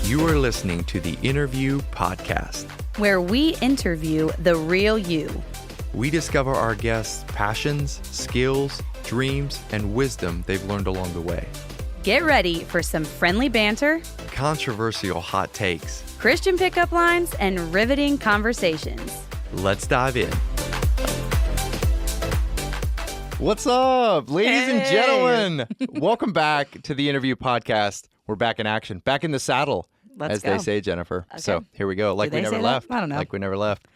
You are listening to the Interview Podcast, where we interview the real you. We discover our guests' passions, skills, dreams, and wisdom they've learned along the way. Get ready for some friendly banter, Controversial hot takes. Christian pickup lines, and riveting conversations. Let's dive in. What's up, ladies and gentlemen? Welcome back to the Interview Podcast. We're back in action, back in the saddle, Let's as go. they say, Jennifer. Okay. So here we go. Like Do we they never say that? left. I don't know. Like we never left. I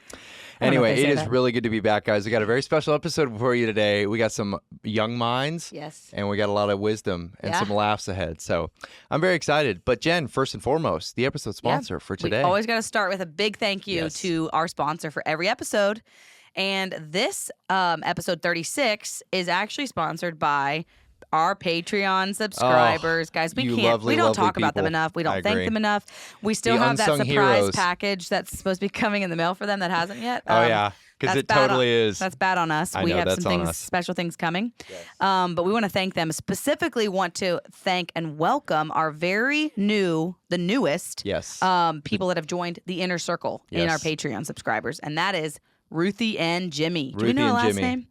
don't know if Anyway, they it say is that. really good to be back, guys. We got a very special episode for you today. We got some young minds. Yes. And we got a lot of wisdom and Yeah. some laughs ahead. So I'm very excited. But Jen, first and foremost, the episode sponsor for today. We always got to start with a big thank you Yes. to our sponsor for every episode. And this episode 36 is actually sponsored by our Patreon subscribers. Guys, we you can't, lovely, we don't lovely talk about them people. enough. We I don't thank agree. them enough. We still The have that unsung surprise heroes. package that's supposed to be coming in the mail for them that hasn't yet. Oh, yeah. Because that's it bad totally on, is. That's bad on us. I We know, have that's some on things, us. special things coming. Yes. But we want to thank them. Specifically want to thank and welcome our very new, the newest Yes. people that have joined the inner circle in our Yes. Patreon subscribers. And that is Ruthie and Jimmy. Do we Ruthie know her and last Jimmy. name?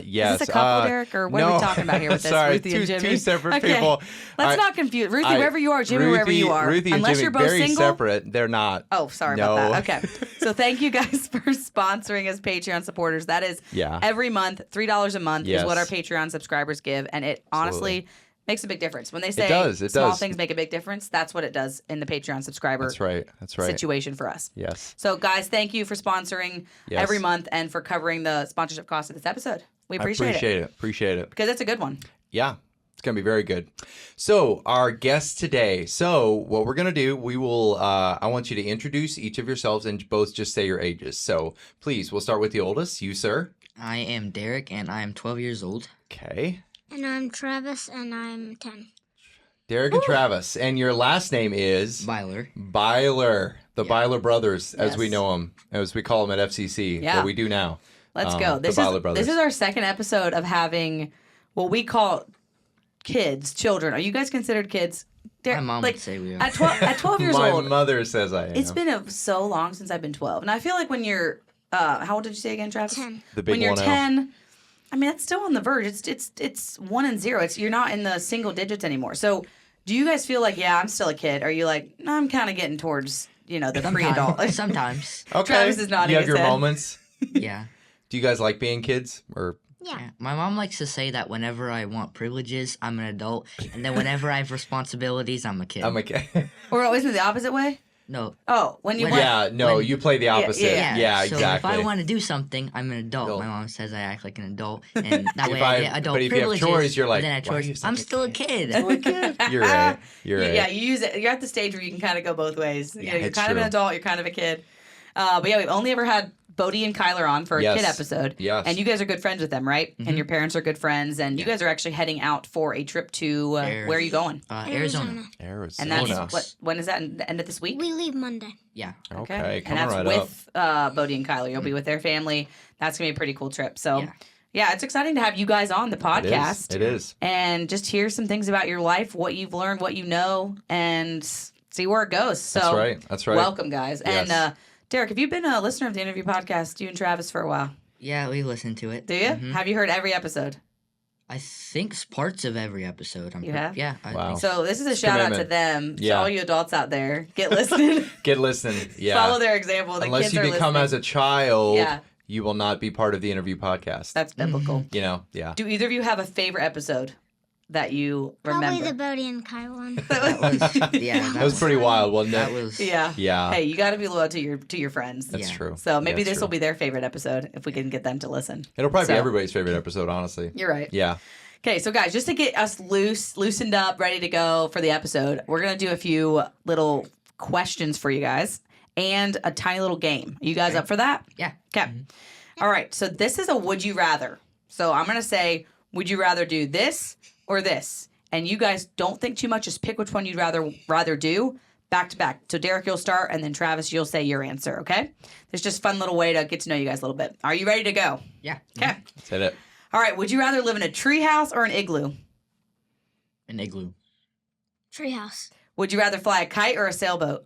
Yes. Is this a couple, Derek? Or what are we talking about here with this? Sorry, Ruthie and Jimmy? two separate Okay. people. Let's not confuse. Ruthie, wherever you are. Jimmy, wherever you are. Ruthie and Unless Jimmy, you're both very single. separate. They're not. Oh, sorry No. about that. Okay. So thank you guys for sponsoring as Patreon supporters. That is Yeah. every month, $3 a month Yes. is what our Patreon subscribers give. And it honestly makes a big difference. When they say It small does. things make a big difference, that's what it does in the Patreon subscriber That's right. situation for us. Yes. So, guys, thank you for sponsoring Yes. every month and for covering the sponsorship cost of this episode. We appreciate it. Appreciate it. Because it's a good one. Yeah, it's going to be very good. So, our guests today. So, what we're going to do, we will, I want you to introduce each of yourselves and both just say your ages. So, please, we'll start with the oldest. You, sir. I am Derek, and I am 12 years old. Okay. And I'm Travis, and I'm 10. Derek and Travis. And your last name is? Byler. Byler. The Yeah. Byler brothers, as we Yes. know them, as we call them at FCC. Yeah. What we do now. Let's go. The Byler brothers. This is our second episode of having what we call kids, children. Are you guys considered kids? My mom would say we are. At 12 years My old, mother says I am. it's been so long since I've been 12. And I feel like when you're, how old did you say again, Travis? 10. the big When you're 1-0. 10, I mean, that's still on the verge. It's 1 and 0. You're not in the single digits anymore. So do you guys feel like, yeah, I'm still a kid? Or are you like, no, I'm kind of getting towards, the pre-adult? Sometimes. Okay. Travis is nodding You have his your head. moments. Yeah. Do you guys like being kids? Or Yeah. Yeah. My mom likes to say that whenever I want privileges, I'm an adult, and then whenever I have responsibilities, I'm a kid. I'm a kid. Or isn't it the opposite way? No. Oh, when you When- want... Yeah, no, When- you play the opposite. yeah. Yeah, So exactly. if I want to do something, I'm an adult. Adult. My mom says I act like an adult, and that If way I get adult but if you have privileges. chores, you're like, but then at why are chores, you such I'm a still a kid? kid. You're right. You're right. Yeah, you use it. You're at the stage where you can kind of go both ways. You're it's kind of an true. adult. You're kind of a kid. But yeah, we've only ever had Bodie and Kyler on for a Yes. kid episode. Yes. And you guys are good friends with them, right? And your parents are good friends. And you guys are actually heading out for a trip to, where are you going? Arizona. Arizona. And that's, when is that? End of this week? We leave Monday. Yeah. Okay, And coming that's right with Bodie and Kyler. You'll be with their family. That's going to be a pretty cool trip. So, yeah, it's exciting to have you guys on the podcast. It is. And just hear some things about your life, what you've learned, what you know, and see where it goes. So That's right. That's right. welcome, guys. Yes. And Derek, have you been a listener of the Interview Podcast, you and Travis, for a while? Yeah, we listen to it. Do you? Mhm. Have you heard every episode? I think parts of every episode. You have? Yeah. I Wow. think So this is a shout out to commitment. them, to Yeah. all you adults out there. Get listening. Get listening. Yeah. Follow their example. The Unless kids you are become listening. as a child, Yeah. you will not be part of the Interview Podcast. That's biblical. You know, yeah. Do either of you have a favorite episode that you remember? Probably the Bodie and Kyle one. that was, yeah, That was pretty wild, wasn't That it? was. Yeah. Yeah. Hey, you got to be loyal to your friends. That's Yeah. true. So maybe That's this will true. be their favorite episode if we can get them to listen. It'll probably So- be everybody's favorite episode, honestly. You're right. Yeah. Okay, so guys, just to get us loosened up, ready to go for the episode, we're going to do a few little questions for you guys and a tiny little game. Are you guys up for that? Yeah. Okay. All right, so this is a would you rather. So I'm going to say, would you rather do this or this? And you guys don't think too much, just pick which one you'd rather do back to back. So Derek, you'll start, and then Travis, you'll say your answer, okay? There's just a fun little way to get to know you guys a little bit. Are you ready to go? Yeah. Okay. Let's hit it. All right, would you rather live in a tree house or an igloo? An igloo. Treehouse. Would you rather fly a kite or a sailboat?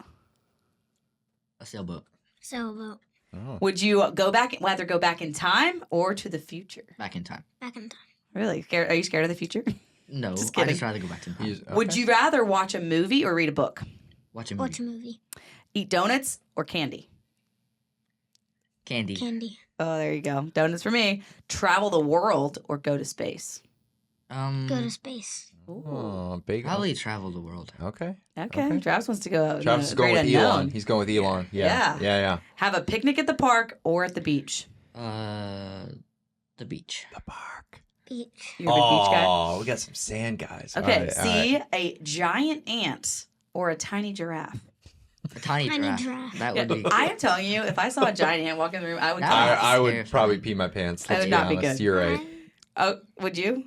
A sailboat. Sailboat. Oh. Would you rather go back in time or to the future? Back in time. Back in time. Really? Are you scared of the future? No, Just I'd kidding. just rather go back in time. Would you rather watch a movie or read a book? Watch a movie. Watch a movie. Eat donuts or candy? Candy. Candy. Oh, there you go. Donuts for me. Travel the world or go to space? Go to space. Oh, big. Probably travel the world. Okay. Okay. Travis wants to go out. Travis is going with Elon. He's going with Elon. Yeah. Yeah. Have a picnic at the park or at the beach? The beach. The park. Beach. You're a big beach guy? Oh, we got some sand guys. Okay. All right, all See right. a giant ant or a tiny giraffe? A tiny giraffe. giraffe. That would be. I am telling you, if I saw a giant ant walk in the room, I would. That kill it. I would Terrifying. probably pee my pants. That Let's would not be honest. good. You're right. Oh, would you?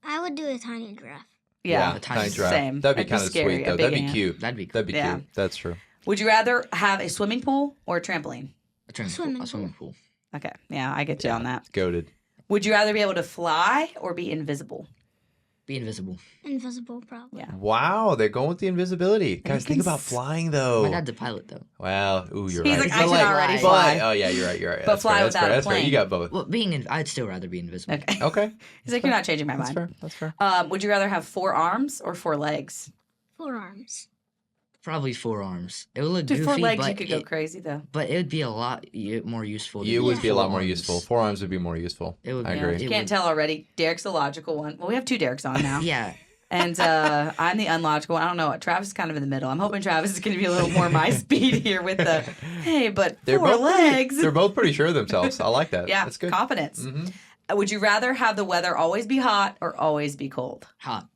I would do a tiny giraffe. Yeah. a tiny giraffe. Same. That'd be That'd be kind of scary, sweet a though. big That'd be ant. cute. That'd be cool. That'd be Yeah. cute. That's true. Would you rather have a swimming pool or a trampoline? A swimming pool. Okay. Yeah, I get you on that. Goated. Would you rather be able to fly or be invisible? Be invisible. Invisible, probably. Yeah. Wow, they're going with the invisibility. Guys, think about flying though. My dad's a pilot though. Wow. Ooh, you're He's right. like, I But can already but- fly. Oh yeah, you're right. You're right. But That's fly fair, without that's fair, a that's fair. You plane. got both. Well, I'd still rather be invisible. Okay. Okay. He's like, you're not changing my That's mind. fair. That's fair. Would you rather have 4 arms or 4 legs? 4 arms. Probably 4 arms. It would look Dude, goofy, 4 legs, but you could go crazy though. But it would be a lot more useful. to You do would be a lot more 4 arms. useful. 4 arms would be more useful. It would I be- agree. it You can't would- tell already. Derek's the logical one. Well, we have 2 Dereks on now. Yeah. And I'm the unlogical one. I don't know what. Travis is kind of in the middle. I'm hoping Travis is going to be a little more my speed here with the, hey, but They're 4 both legs. They're both pretty sure of themselves. I like that. Yeah, That's good. confidence. Mhm. Would you rather have the weather always be hot or always be cold? Hot.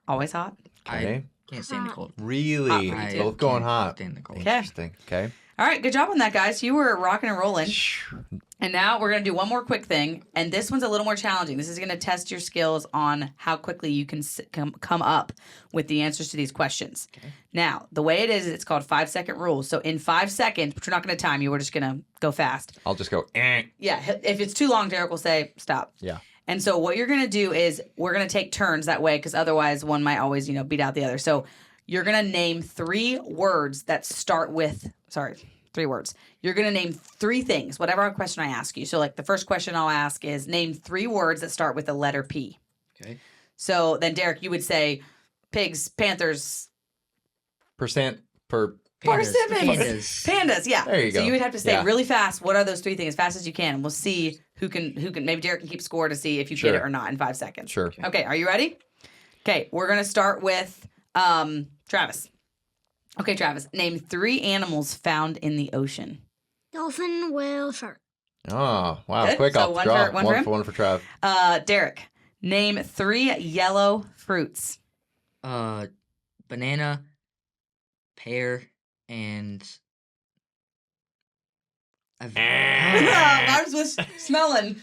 Always hot? Okay. I can't stand the cold. Really? Hot for you, Both too. going Can't hot. stand the cold. Okay. Interesting. Okay. All right, good job on that, guys. You were rocking and rolling. And now we're going to do one more quick thing. And this one's a little more challenging. This is going to test your skills on how quickly you can come up with the answers to these questions. Okay. Now, the way it is, it's called 5-second rule. So in 5 seconds, but we're not going to time you. We're just going to go fast. I'll just go. Eh. Yeah, if it's too long, Derek will say stop. Yeah. And so what you're going to do is we're going to take turns that way because otherwise one might always, beat out the other. So you're going to name 3 words that start with, 3 words. You're going to name 3 things, whatever question I ask you. So like the first question I'll ask is name 3 words that start with the letter P. Okay. So then Derek, you would say pigs, panthers, Percent per. Pandas. Persimmons. Pandas, yeah. There you So go. you would have to say Yeah. really fast, what are those 3 things as fast as you can? And we'll see who can, maybe Derek can keep score to see if you Sure. get it or not in 5 seconds. Sure. Okay, are you ready? Okay, we're going to start with Travis. Okay, Travis, name 3 animals found in the ocean. Dolphin, whale, shark. Oh, wow. Good. Quick So off the one draw. for- one for him? One for Trav. Derek, name 3 yellow fruits. Banana, pear, and. I was smelling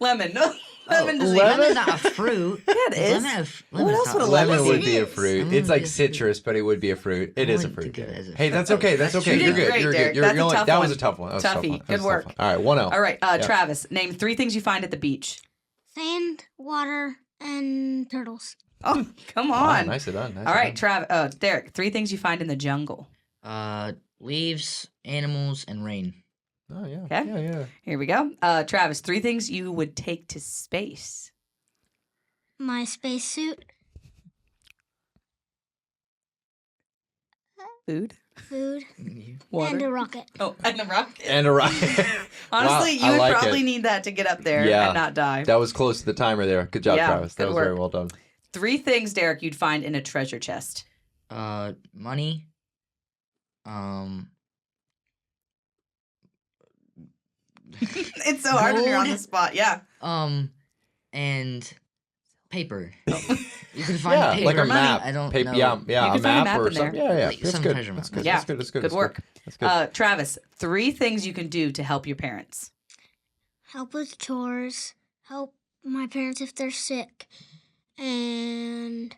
lemon. No, lemon disease. Lemon's not a fruit. Yeah, it is. What else would a lemon Lemon be? would be a fruit. Lemon It's would like be a fruit. citrus, but it would be a fruit. It is a wouldn't fruit. think of it as a Hey, fruit. that's okay. That's okay. You You're did good. great, You're Derek. good. You're That's a only, tough that one. was a tough one. That was a tough Toughie. one. That Good was a tough work. one. All right, 1-0. All right, Travis, name 3 things you find at the beach. Sand, water, and turtles. Oh, come Wow, on. nicely done. All right, Derek, 3 things you find in the jungle. Leaves, animals, and rain. Oh, yeah. Okay. Yeah. Here we go. Travis, 3 things you would take to space. My spacesuit, Food. food, Water. and a rocket. Oh, and the rocket. And a rocket. Honestly, Wow, you I would like probably it. need that to get up there Yeah. and not die. That was close to the timer there. Good job, Yeah, Travis. That good was very work. well done. 3 things, Derek, you'd find in a treasure chest. Money. It's so hard when you're on the Gold. spot. Yeah. And paper. You can find Yeah, paper. like a money. map. I don't Paper, know. yeah, You a can find a map map or in there. something. Yeah. Like That's some good. treasure That's map. good. Yeah, That's good. That's good. good That's work. That's good. Travis, 3 things you can do to help your parents. Help with chores, help my parents if they're sick, and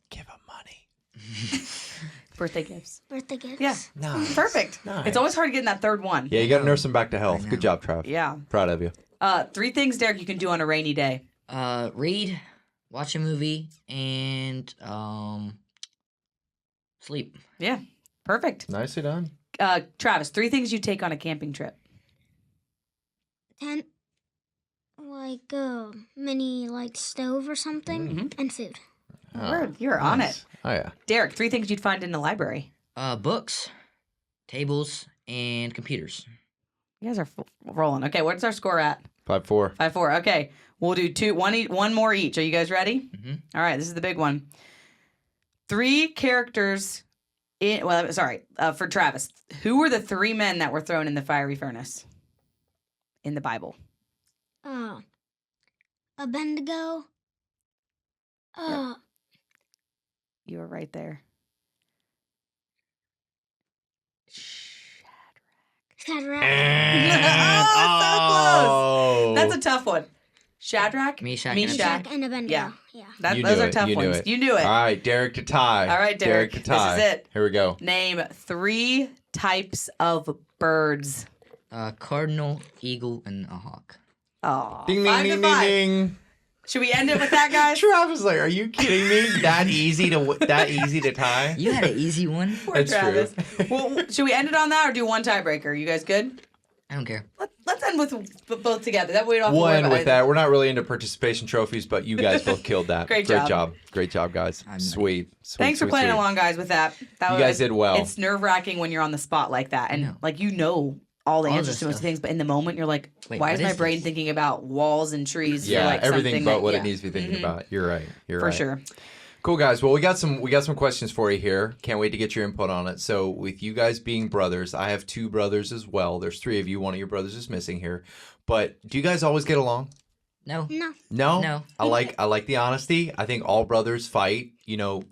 Give him money. Birthday gifts. birthday gifts. Yeah. Nice. Perfect. Nice. It's always hard to get in that third one. Yeah, you got to nurse him back to health. I Good know. job, Trav. Yeah. Proud of you. 3 things, Derek, you can do on a rainy day. Read, watch a movie, and sleep. Yeah, perfect. Nicely done. Travis, 3 things you take on a camping trip. Tent, like a mini like stove or something, Mhm. and food. Word, you're on it. Nice. Oh yeah. Derek, 3 things you'd find in the library. Books, tables, and computers. You guys are rolling. Okay, what's our score at? 5-4. 5-4. Okay, we'll do one more each. Are you guys ready? Mm-hmm. All right, this is the big one. 3 characters for Travis. Who were the 3 men that were thrown in the fiery furnace in the Bible? Abednego. You were right there. Shadrach. Oh, so close. That's a tough one. Shadrach, Meshach, Meshach and Abednego. Yeah. Yeah. You Those knew are it. tough You knew ones. it. You knew it. All right, Derek to tie. All right, Derek. to tie. This is it. Here we go. Name 3 types of birds. Cardinal, eagle, and a hawk. Oh, Ding, 5 ding, to ding, ding, 5. ding. Should we end it with that, guys? Travis, like, are you kidding me? That easy to tie? You had an easy one. Poor That's Travis. true. Well, should we end it on that or do one tiebreaker? You guys good? I don't care. Let's end with both together. That way we don't have to We'll worry end about with it. that. We're not really into participation trophies, but you guys both killed that. Great job. Great job, guys. I'm Sweet. Thanks for playing along, guys, with that. You guys did well. It's nerve-wracking when you're on the spot like that. And, know. like, all the All answers this to most stuff. things, but in the moment, you're like, Wait, why what is my is brain this? thinking about walls and trees Yeah, for, like, everything something but that, what yeah. it needs to be thinking Mhm. about. You're right. You're For right. sure. Cool, guys. Well, we got some questions for you here. Can't wait to get your input on it. So, with you guys being brothers, I have 2 brothers as well. There's 3 of you. One of your brothers is missing here. But do you guys always get along? No. No. No. No. I like the honesty. I think all brothers fight,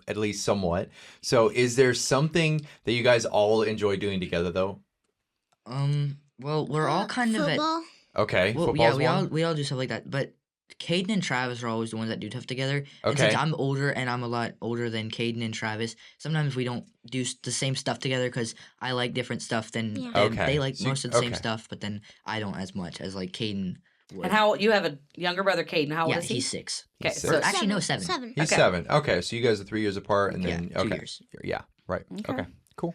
at least somewhat. So, is there something that you guys all enjoy doing together, though? Well, we're all kind of at. football. Okay. Well, football's yeah, one. we all do stuff like that. But Caden and Travis are always the ones that do stuff together. And Okay. since I'm older and I'm a lot older than Caden and Travis, sometimes we don't do the same stuff together because I like different stuff than Yeah. them. Okay. They like So- most of the same okay. stuff, but then I don't as much as like Caden would. And how you have a younger brother, Caden. How old Yeah, is he? he's 6. Okay, He's so six. Actually, no, 7. 7. He's Okay. 7. Okay, so you guys are 3 years apart, and then Yeah, 2 okay, years. yeah, right. Okay. Okay, cool.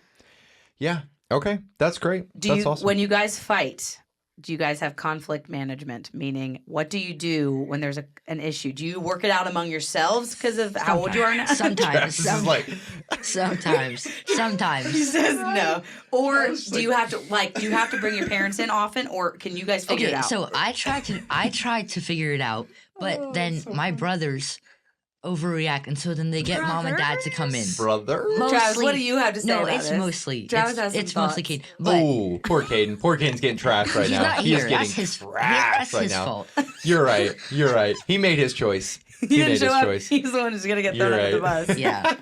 Yeah. Okay, that's great. Do That's you awesome. when you guys fight? Do you guys have conflict management? Meaning, what do you do when there's an issue? Do you work it out among yourselves because of how old you are now? Sometimes. This is like Sometimes. He Sometimes. says no. Or do you have to bring your parents in often, or can you guys figure it Okay, out? so I tried to figure it out, but then my brothers overreact, and so then they get mom and dad to come in. brother. Travis, what do you have to say No, about it's this? mostly Travis has some it's mostly thoughts. Caden. But Ooh, poor Caden. Poor Caden's getting trashed right he's now. not He is here. getting That's his trashed right now. fault. You're right. You're right. He made his choice. He He didn't made show his up. choice. He's the one who's gonna get You're thrown under the right. bus. Yeah.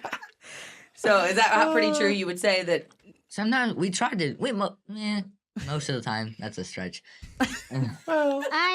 So is that pretty true? You would say that Sometimes we try to. Most of the time, that's a stretch. I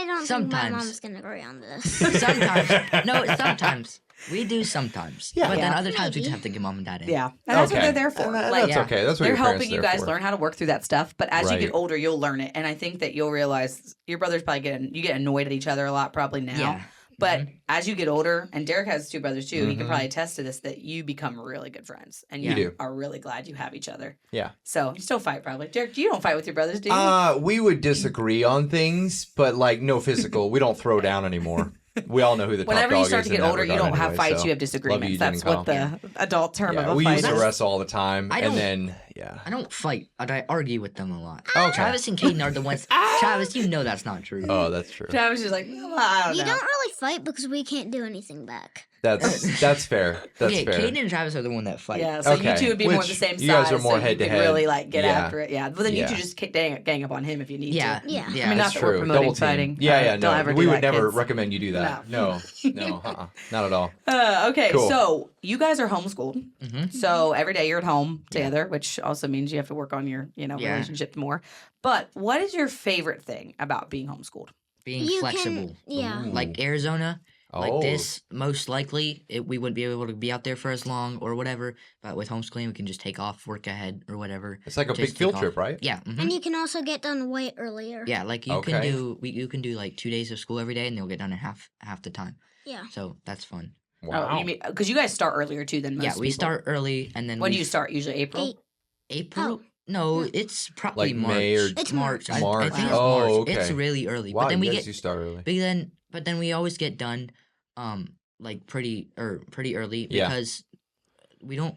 don't think my Sometimes. mom's gonna agree on this. Sometimes, no, sometimes we do. Sometimes, Yeah. but then Yeah. other times we Maybe. have to get mom and dad in. yeah, and that's what Okay. they're there for. And that- Like, that's yeah. okay. That's what they're your parents helping you are there guys for. learn how to work through that stuff. But as you Right. get older, you'll learn it, and I think that you'll realize your brothers probably get annoyed at each other a lot probably now. Yeah. But as you get older, and Derek has 2 brothers too, he can Mhm. probably attest to this, that you become really good friends, and You you do. are really glad you have each other. Yeah. So you still fight probably. Derek, you don't fight with your brothers, do you? We would disagree on things, but like no physical. We don't throw down anymore. We all know who the top Whenever dog you is start to in get that older, you regard don't have anyway, fights, so. you have disagreements. Eugene That's and what the adult term Yeah, of a we fight used to is. wrestle all the time, I and don't- then yeah. I don't fight. I argue with them a lot. Okay. Travis and Caden are the ones. Travis, you know that's not true. Oh, that's true. Travis is like, "Well, I don't You know. don't really fight because we can't do anything back. That's fair. That's okay, fair. Caden and Travis are the one that fight. Yeah, so you Okay, two would be more the which same size. you guys are more so head you to could head. really like get Yeah. after it. Yeah, but then you Yeah. two just gang up on him if you need Yeah. to. Yeah. Yeah. I mean, not That's that we're true. promoting Double team. fighting. Yeah, Don't ever we do would that, never kids. recommend you do that. No, not at all. Okay, Cool. so you guys are homeschooled. Mhm. So every day you're at home together, which also means you have to work on your, Yeah. relationship more. But what is your favorite thing about being homeschooled? Being You flexible. can, yeah. Ooh. Like Arizona, Like Oh. this, most likely, we wouldn't be able to be out there for as long or whatever. But with homeschooling, we can just take off work ahead or whatever. It's like a Just big field take trip, off. right? Yeah. And you can also get done way earlier. Yeah, like you Okay. can do you can do like 2 days of school every day, and you'll get done in half the time. Yeah. So that's fun. Wow. Oh, you mean because you guys start earlier too than most Yeah, we people. start early, and then When we do you start? Usually April. 8. April. Oh. No, No. it's probably Like March. May or It's March. March. I March. think it's Oh, March. okay. It's really early. Wow, but then you we guys get do start early. but then we always get done like pretty early Yeah. because we don't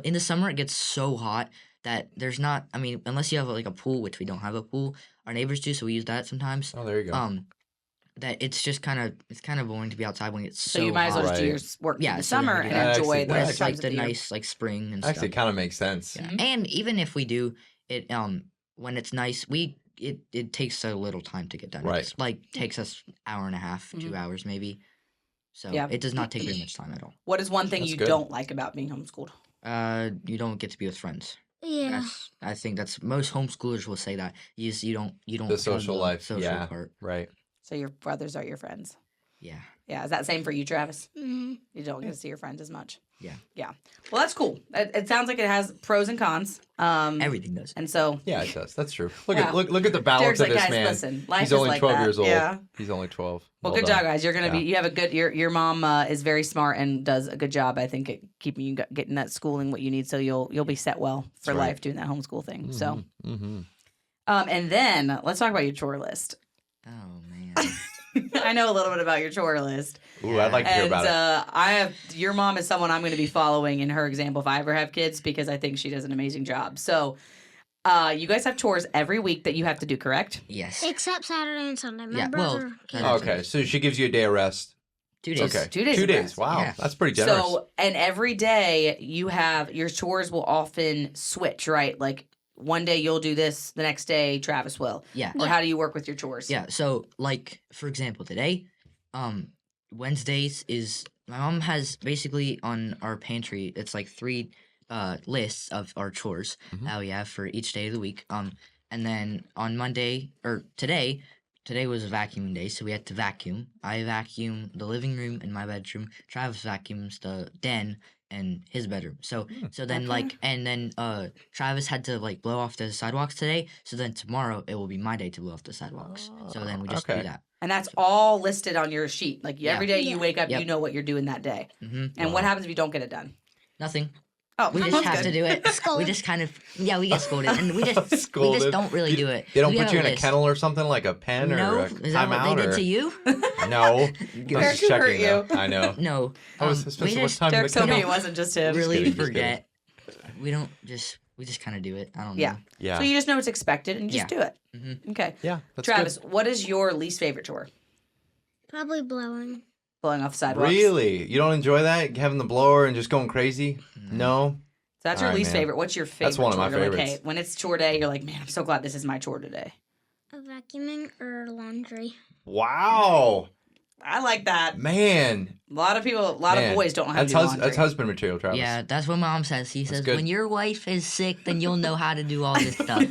in the summer it gets so hot that there's not, I mean, unless you have like a pool, which we don't have a pool. Our neighbors do, so we use that sometimes. Oh, there you go. That it's just kind of boring to be outside when it's So so you might as well hot. just do your Right. work Yeah, in the so then we summer do and that. enjoy Actually, the when that's it's times like of the year. nice like spring and Actually, stuff. kind of makes sense. Yeah. Mhm. And even if we do it, when it's nice, it takes a little time to get done. Right. It's like takes us hour and a half, Mhm. 2 hours maybe. So Yeah. it does not take very much time at all. What is one thing That's you good. don't like about being homeschooled? You don't get to be with friends. Yeah. I think that's most homeschoolers will say that. You don't The have social life. social Yeah. part. Right. So your brothers are your friends. Yeah. Yeah, is that same for you, Travis? hmm You don't get to see your friends as much. Yeah. Yeah. Well, that's cool. It sounds like it has pros and cons. Everything does. And so Yeah, it does. That's true. Look Yeah. at look at the balance Derek's of like, this guys, man. listen, life He's is only like 12 that. years old. Yeah. He's only 12. Well, Well good done. job, guys. You're gonna be. Yeah. You have a good. Your mom is very smart and does a good job. I think at keeping you getting that schooling what you need, so you'll be set well for That's right. life doing that homeschool thing. So, Mm-hmm. and then let's talk about your chore list. Oh man. I know a little bit about your chore list, Ooh, I'd like to hear and about it. I have your mom is someone I'm going to be following in her example if I ever have kids because I think she does an amazing job. So, you guys have chores every week that you have to do, correct? Yes. Except Saturday and Sunday. My Yeah, well, brother can't. Oh, Okay, so she gives you a day of rest. 2 days. Okay, 2 days 2 of days. rest. Wow, Yeah. that's pretty generous. So, and every day you have your chores will often switch, right? Like one day you'll do this, the next day Travis will. Yeah. Or how do you work with your chores? Yeah, so like for example, today, Wednesdays is my mom has basically on our pantry. It's like 3 lists of our chores that we have for each day of the week. And then on Monday or today was a vacuuming day, so we had to vacuum. I vacuum the living room and my bedroom. Travis vacuums the den and his bedroom. So then okay. like and then Travis had to like blow off the sidewalks today. So then tomorrow it will be my day to blow off the sidewalks. So then we just okay. do that. And that's all listed on your sheet. Like Yeah. every day you Yeah. wake up, Yep. you know what you're doing that day. Mm-hmm. And what happens if you don't get it done? Nothing. Oh, We just that's have good. to do it. We Scolded. just kind of we get scolded, and we just Scolded. don't really do it. They don't We put have you in a list. kennel or something like a pen No, or a is that what timeout they did or to you? no? I'm Derek, just who hurt checking. you? Though. I know. No. I was we supposed to what just time Derek in the told me kennel? it wasn't just him. really kidding, just forget. We don't just we just kind of do it. I don't know. Yeah. Yeah. So you just know it's expected and you just do it. Mhm. Okay. Yeah. That's Travis, what is your least favorite chore? Probably blowing. Blowing off good. sidewalks. Really? You don't enjoy that? Having the blower and just going crazy? No. So that's your All right, least man. favorite. What's your favorite? That's one of my chore? You're like, favorites. hey, when it's chore day, you're like, man, I'm so glad this is my chore today. A vacuuming or laundry. Wow. I like that. Man. A lot of people, a lot Man. of boys don't know how to That's do laundry. that's husband material, Travis. Yeah, that's what Mom says. He says, good. when your wife is sick, then you'll know how to do all this stuff.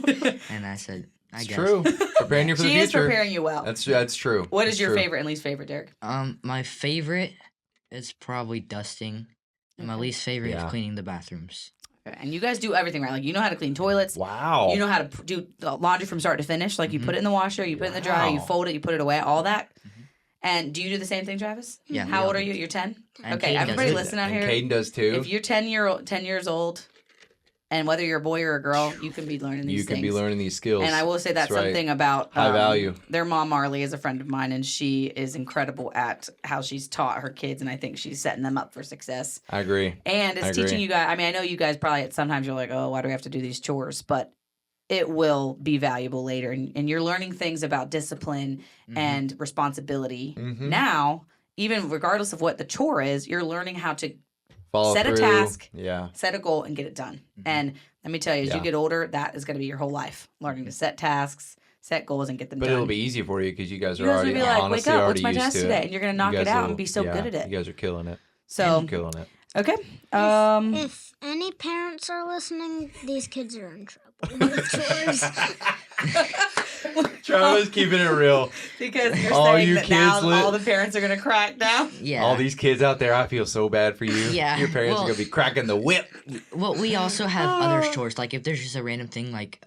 And I said, I It's guess. true. Preparing you for the She future. is preparing you well. That's true. What is That's your true. favorite and least favorite, Derek? My favorite is probably dusting. And my Okay. least favorite Yeah. is cleaning the bathrooms. Okay. And you guys do everything right. Like you know how to clean toilets. Wow. You know how to do the laundry from start to finish. Like you put it in the washer, you put it in the dryer, you Wow. fold it, you put it away, all that. And do you do the same thing, Travis? Yeah, we How all old are do. you? You're 10? And Okay, Caden does everybody it. listen out and here. Caden does too. If you're 10 years old, and whether you're a boy or a girl, you can be learning these you can things. be learning these skills. And I will say that's right. something about High value. Their mom Marley is a friend of mine, and she is incredible at how she's taught her kids, and I think she's setting them up for success. I agree. And it's I teaching agree. you guys. I mean, I know you guys probably sometimes you're like, oh, why do we have to do these chores? But it will be valuable later, and you're learning things about discipline and responsibility Mhm. now. Even regardless of what the chore is, you're learning how to Follow set a through. task. Yeah. set a goal and get it done. And let me tell you, as Yeah. you get older, that is going to be your whole life. Learning to set tasks, set goals, and get them But done. it'll be easy for you because you guys are You guys already will be like, honestly wake up, already what's my used task to today? it. And you're going to knock You it guys out will- and be so yeah, good at it. You guys are killing it. So, Killing it. okay. If any parents are listening, these kids are in trouble. with chores. Travis keeping it real. Because you're All saying you that now kids lit- all the parents are going to crack down. Yeah. All these kids out there, I feel so bad for you. Yeah, Your parents are well- gonna be cracking the whip. Well, we also have other chores. Like if there's just a random thing, like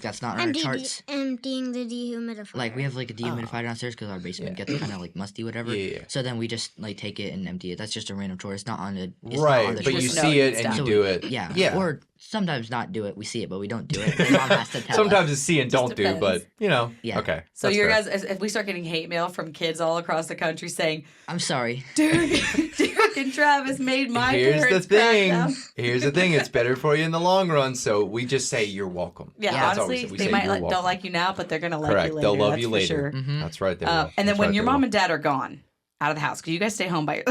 that's not on our Empty- charts. emptying the dehumidifier. Like we have like a dehumidifier downstairs because our basement gets kind of like musty, whatever. Yeah. So then we just like take it and empty it. That's just a random chore. It's not on the it's not on Right, the but you just chores. know see it it's and you done. do it. Yeah. Yeah. Or sometimes not do it. We see it, but we don't do it. And mom has to tell Sometimes us. it's see and don't do, depends. but you know. Yeah. Okay. So that's you fair. guys, if we start getting hate mail from kids all across the country saying, I'm sorry. Derek and Travis made my Here's the parents crack thing. down. Here's the thing. It's better for you in the long run. So we just say you're welcome. Yeah, Yeah, that's all we honestly, say. We they say might you're don't welcome. like you now, but they're gonna like Correct. you later. They'll love that's you for later. Sure. Mhm. That's right. They will. And then That's when right, your they mom will. and dad are gone out of the house, because you guys stay home by your.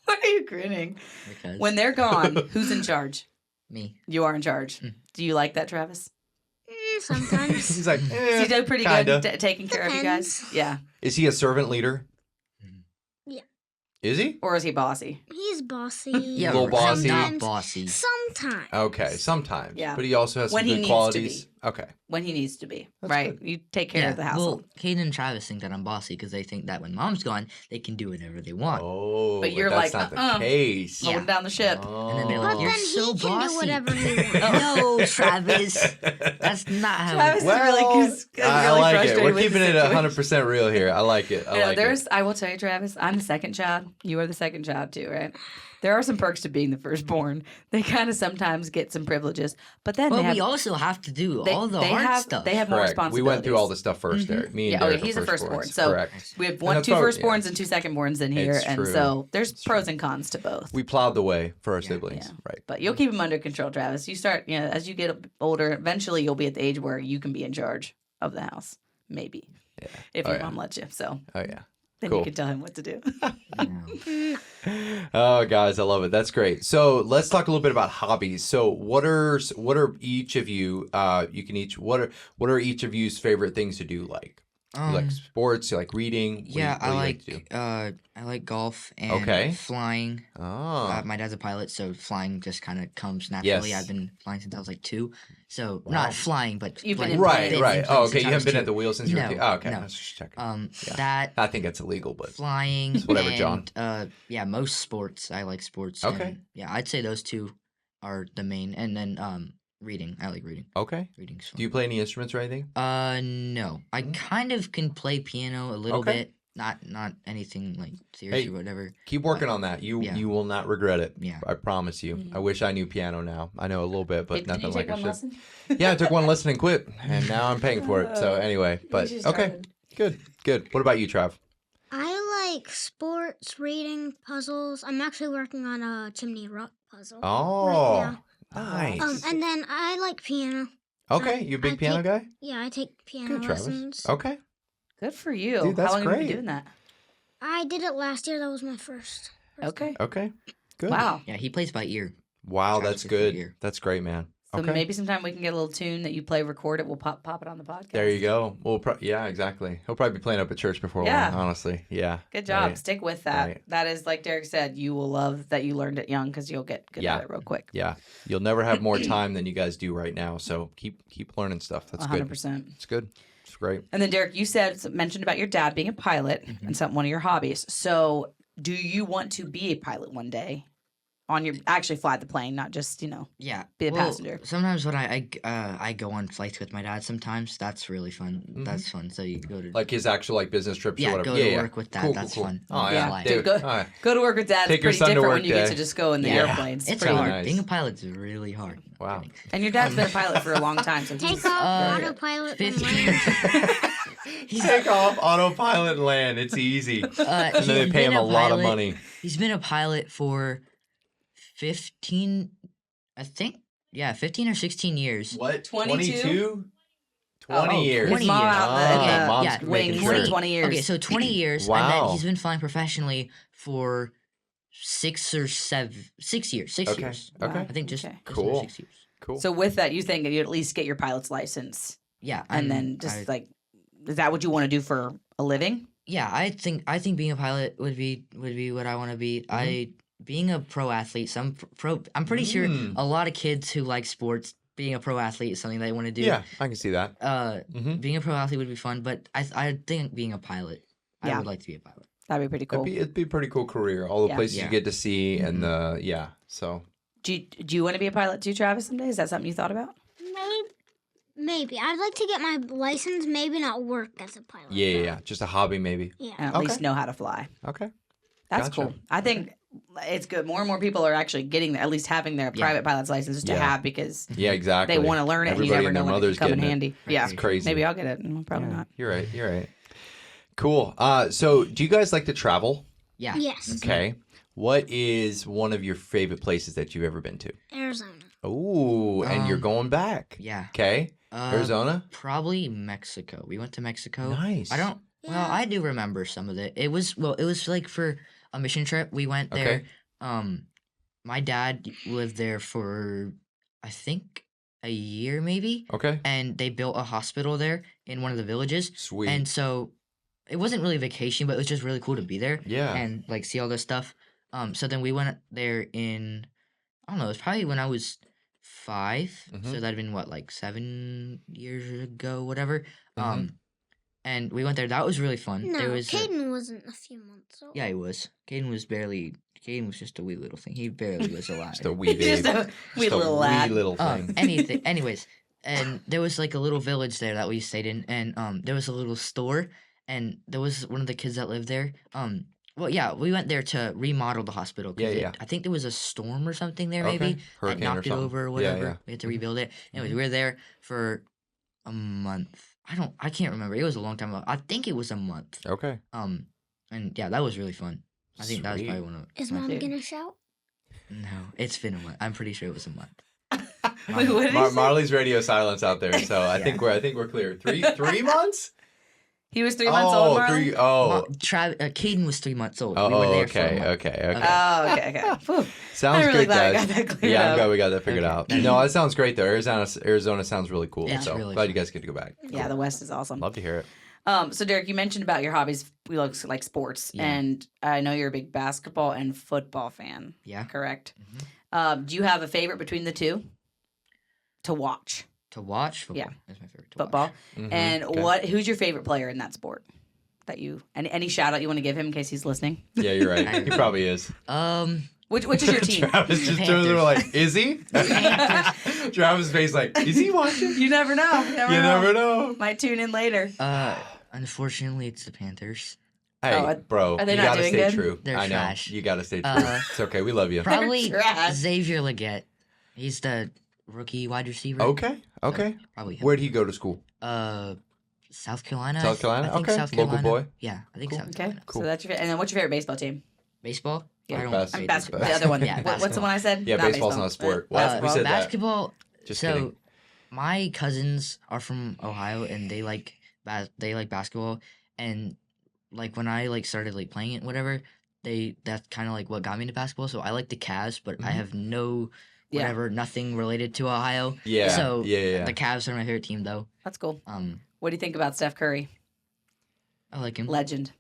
Why are you grinning? Because When they're gone, who's in charge? me. You are in charge. Mm. Do you like that, Travis? Sometimes. He's like, Is he doing pretty kinda. good taking care of you guys? Depends. Yeah. Is he a servant leader? Yeah. Is he? Or is he bossy? He's bossy. Yeah, Little but I'm bossy. not Sometimes. bossy. Sometimes. Okay, sometimes. Yeah. But he also has When some he good needs to qualities. be. Okay. When he needs to be, That's right? good. You take care of the household. Well, Caden and Travis think that I'm bossy because they think that when mom's gone, they can do whatever they want. Oh, But you're that's like, not the case. Yeah. Holding down the ship. And then they're like, Oh. "You're Then so he can bossy." do whatever he wants. No, Travis. That's not how. Travis is Well, really, really I like it. frustrated We're with keeping the it situation. 100% real here. I like it. I You know, like there's. it. I will tell you, Travis. I'm the second child. You are the second child too, right? There are some perks to being the firstborn. They kind of sometimes get some privileges, but then But they have, we also have to do they, all the they hard have stuff. they have more Correct. We responsibilities. went through all the stuff 1st there. Me and Yeah, oh, Derek yeah, he's are a firstborn. firstborns. So Correct. we have that's two probably- firstborns yeah. and two secondborns in here, It's and true. so there's It's pros true. and cons to both. We plowed the way for our siblings. yeah. Right. But you'll keep them under control, Travis. You start, as you get older, eventually you'll be at the age where you can be in charge of the house, maybe, if Oh, your yeah. mom lets you. So Oh, yeah. then Cool. you can tell him what to do. Yeah. Oh, guys, I love it. That's great. So let's talk a little bit about hobbies. So what are each of you? You can each. What are each of you's favorite things to do? Like you like sports. You like reading. What do you- Yeah, what do I you like to do? I like golf and Okay. flying. Oh, My dad's a pilot, so flying just kind of comes naturally. Yes. I've been flying since I was like 2, so Wow. not flying, but You've been like, in right, planes. right. Oh, okay. You since I haven't was been 2. at the wheel since you were No, 2. Oh, okay. no. I was just checking. Yeah. That I think that's illegal, but flying, Whatever, and, John. yeah, most sports. I like sports. Okay. and, yeah, I'd say those 2 are the main, and then reading. I like reading. okay. Reading's fun. Do you play any instruments or anything? No. I kind of can play piano a little Okay. bit. Not anything like serious Hey. or whatever. Keep working on that. You Yeah. you will not regret it. Yeah. I promise you. I wish I knew piano now. I know a little bit, but Did nothing you like take I one should. lesson? Yeah, I took one lesson and quit, and now I'm paying for it. So anyway, but should okay, start. good. What about you, Trav? I like sports, reading, puzzles. I'm actually working on a chimney rock puzzle. Oh, Right nice. now. And then I like piano. Okay, you a big I piano take- guy? Yeah, I take piano Good, Travis. lessons. Okay. Good for you. Dude, that's How long have you great. been doing that? I did it last year. That was my first. Okay. Okay. Good. Wow. Yeah, he plays by ear. Wow, Travis that's is good good. here. That's great, man. So Okay. maybe sometime we can get a little tune that you play, record it. We'll pop it on the podcast. There you go. Well, yeah, exactly. He'll probably be playing up at church before Yeah. long, honestly. Yeah. Good job. Right. Stick with that. Right. That is, like Derek said, you will love that you learned it young because you'll get good Yeah. at it real quick. Yeah. You'll never have more time than you guys do right now. So keep learning stuff. That's good. 100%. It's good. It's great. And then Derek, you mentioned about your dad being a pilot and one of your hobbies. So do you want to be a pilot one day? Actually fly the plane, not just, Yeah, Be a well, passenger. Sometimes when I go on flights with my dad. Sometimes that's really fun. That's fun. So you go to Like his actual business trips or yeah, whatever. go to work with that. Cool, That's cool, cool. fun. Oh, Yeah, yeah. fly. Dude, Go- all right. Go to work with dad. Take It's your pretty son to different work when you get day. to just go in the Yeah. airplanes. It's pretty hard. nice. Being a pilot's really hard. Wow. And your dad's been a pilot for a long time. So Take he's, off, Uh, autopilot, and 15. land. Take off, autopilot, and land. It's easy. And then they He's pay him been a lot of pilot- money. He's been a pilot for 15, I think. Yeah, 15 or 16 years. What? 22? 20 Oh, years. 20 his mom years. out Ah, mom's yeah, making wings sure. for 20 years. Okay, so 20 years, and Wow. then he's been flying professionally for 6 years. 6 Okay, years. okay. I think just Okay. just under Cool. 6 years. Cool. So with that, you think you at least get your pilot's license, Yeah, and then just is that what you want to do for a living? yeah, I think being a pilot would be what I want to be. Being a pro athlete, I'm pretty sure Mm. a lot of kids who like sports being a pro athlete is something that I want to do. Yeah, I can see that. Being a pro athlete would be fun, but I think being a pilot, I Yeah. would like to be a pilot. That'd be pretty cool. It'd be a pretty cool career. All the Yeah. places Yeah. you get to see, and so. Do you want to be a pilot too, Travis? Someday is that something you thought about? Maybe. I'd like to get my license, maybe not work as a pilot. Yeah. Just a hobby, maybe. Yeah. And at Okay. least know how to fly. Okay. That's Gotcha. cool. I think it's good. More and more people are actually getting at least having their private pilot's licenses to Yeah. have because Yeah, exactly. they want to learn it. And you Everybody never and know their when it mother's can come in getting it. handy. Yeah, It's crazy. maybe I'll get it. Probably not. You're right. Cool. So, do you guys like to travel? Yeah. Yes. Okay. What is one of your favorite places that you've ever been to? Arizona. Oh, and you're going back. Yeah. Okay. Arizona? Probably Mexico. We went to Mexico. Nice. I don't. Well, Yeah. I do remember some of it. It was like for a mission trip. We went there. Okay. My dad lived there for I think a year maybe, Okay. and they built a hospital there in one of the villages. Sweet. And so it wasn't really a vacation, but it was just really cool to be there yeah. and like see all this stuff. So then we went there in I don't know. It was probably when I was 5, Mhm. so that'd been what like 7 years ago, whatever. Mhm. And we went there. That was really fun. No, There was Caden wasn't a few months old. yeah, he was. Caden was just a wee little thing. He barely was alive. Just a wee Just babe. a wee Just a little lad. wee little thing. Anyways, and there was like a little village there that we stayed in, and there was a little store, and there was one of the kids that lived there. Well, yeah, we went there to remodel the hospital. 'Cause Yeah. I think there was a storm or something there, Okay. maybe that Hurricane or knocked it something. over or Yeah, whatever. yeah. Mm-hmm. We had to rebuild it. Anyways, we were there for a month. I can't remember. It was a long time ago. I think it was a month. Okay. And yeah, that was really fun. I think that was Sweet. probably one of Is my Mom Dude. gonna shout? No, it's been a month. I'm pretty sure it was a month. Wait, what did he say? Marley's radio silence out there, so I Yeah. think we're clear. 3 months? He was 3 months old, Marlon? Caden was 3 months old. Oh, we were there for a okay, month. okay. Oh, okay. Whew. Sounds I'm really great, glad I guys. got that cleared Yeah, I'm up. glad we got that figured Okay. out. No, that sounds great though. Arizona sounds really cool. It's so really glad fun. you guys get to go back. Yeah, the West is awesome. Love to hear it. So Derek, you mentioned about your hobbies. We like sports, Yeah. and I know you're a big basketball and football fan. Yeah. Correct. Mhm. Do you have a favorite between the two to watch? To watch football. Yeah. That's my favorite. To Football. Mhm, And okay. who's your favorite player in that sport? That you any shout out you want to give him in case he's listening? Yeah, you're right. He probably is. Watch. Which is your team? Travis The just turns around like, is he? Panthers. Travis' face like, is he watching? You never know. You You never know. Might tune in later. Unfortunately, it's the Panthers. Hey, Oh, bro, are they you not gotta doing stay good? true. They're I know. trash. You gotta stay true. Uh, It's okay. We love you. Probably trash. Xavier Leggett. He's the rookie wide receiver. Okay. Okay. Probably him. Where'd he go to school? South Carolina. South Carolina? I think Okay. South Local Carolina. boy? Yeah, I think Cool. South Okay. Carolina. Cool. So that's your and then what's your favorite baseball team? Baseball. Yeah, I don't bas- play Basketball. baseball. The other one. Yeah, What's the one I said? Yeah, baseball's not a sport. Well, we Basketball. said that. basketball. Just so kidding. my cousins are from Ohio and they like basketball, and like when I like started like playing it, whatever, that's kind of like what got me into basketball. So I like the Cavs, but I Mhm. have no Yeah. nothing related to Ohio. Yeah. So yeah. the Cavs are my favorite team though. That's cool. Um, What do you think about Steph Curry? I like him. Legend.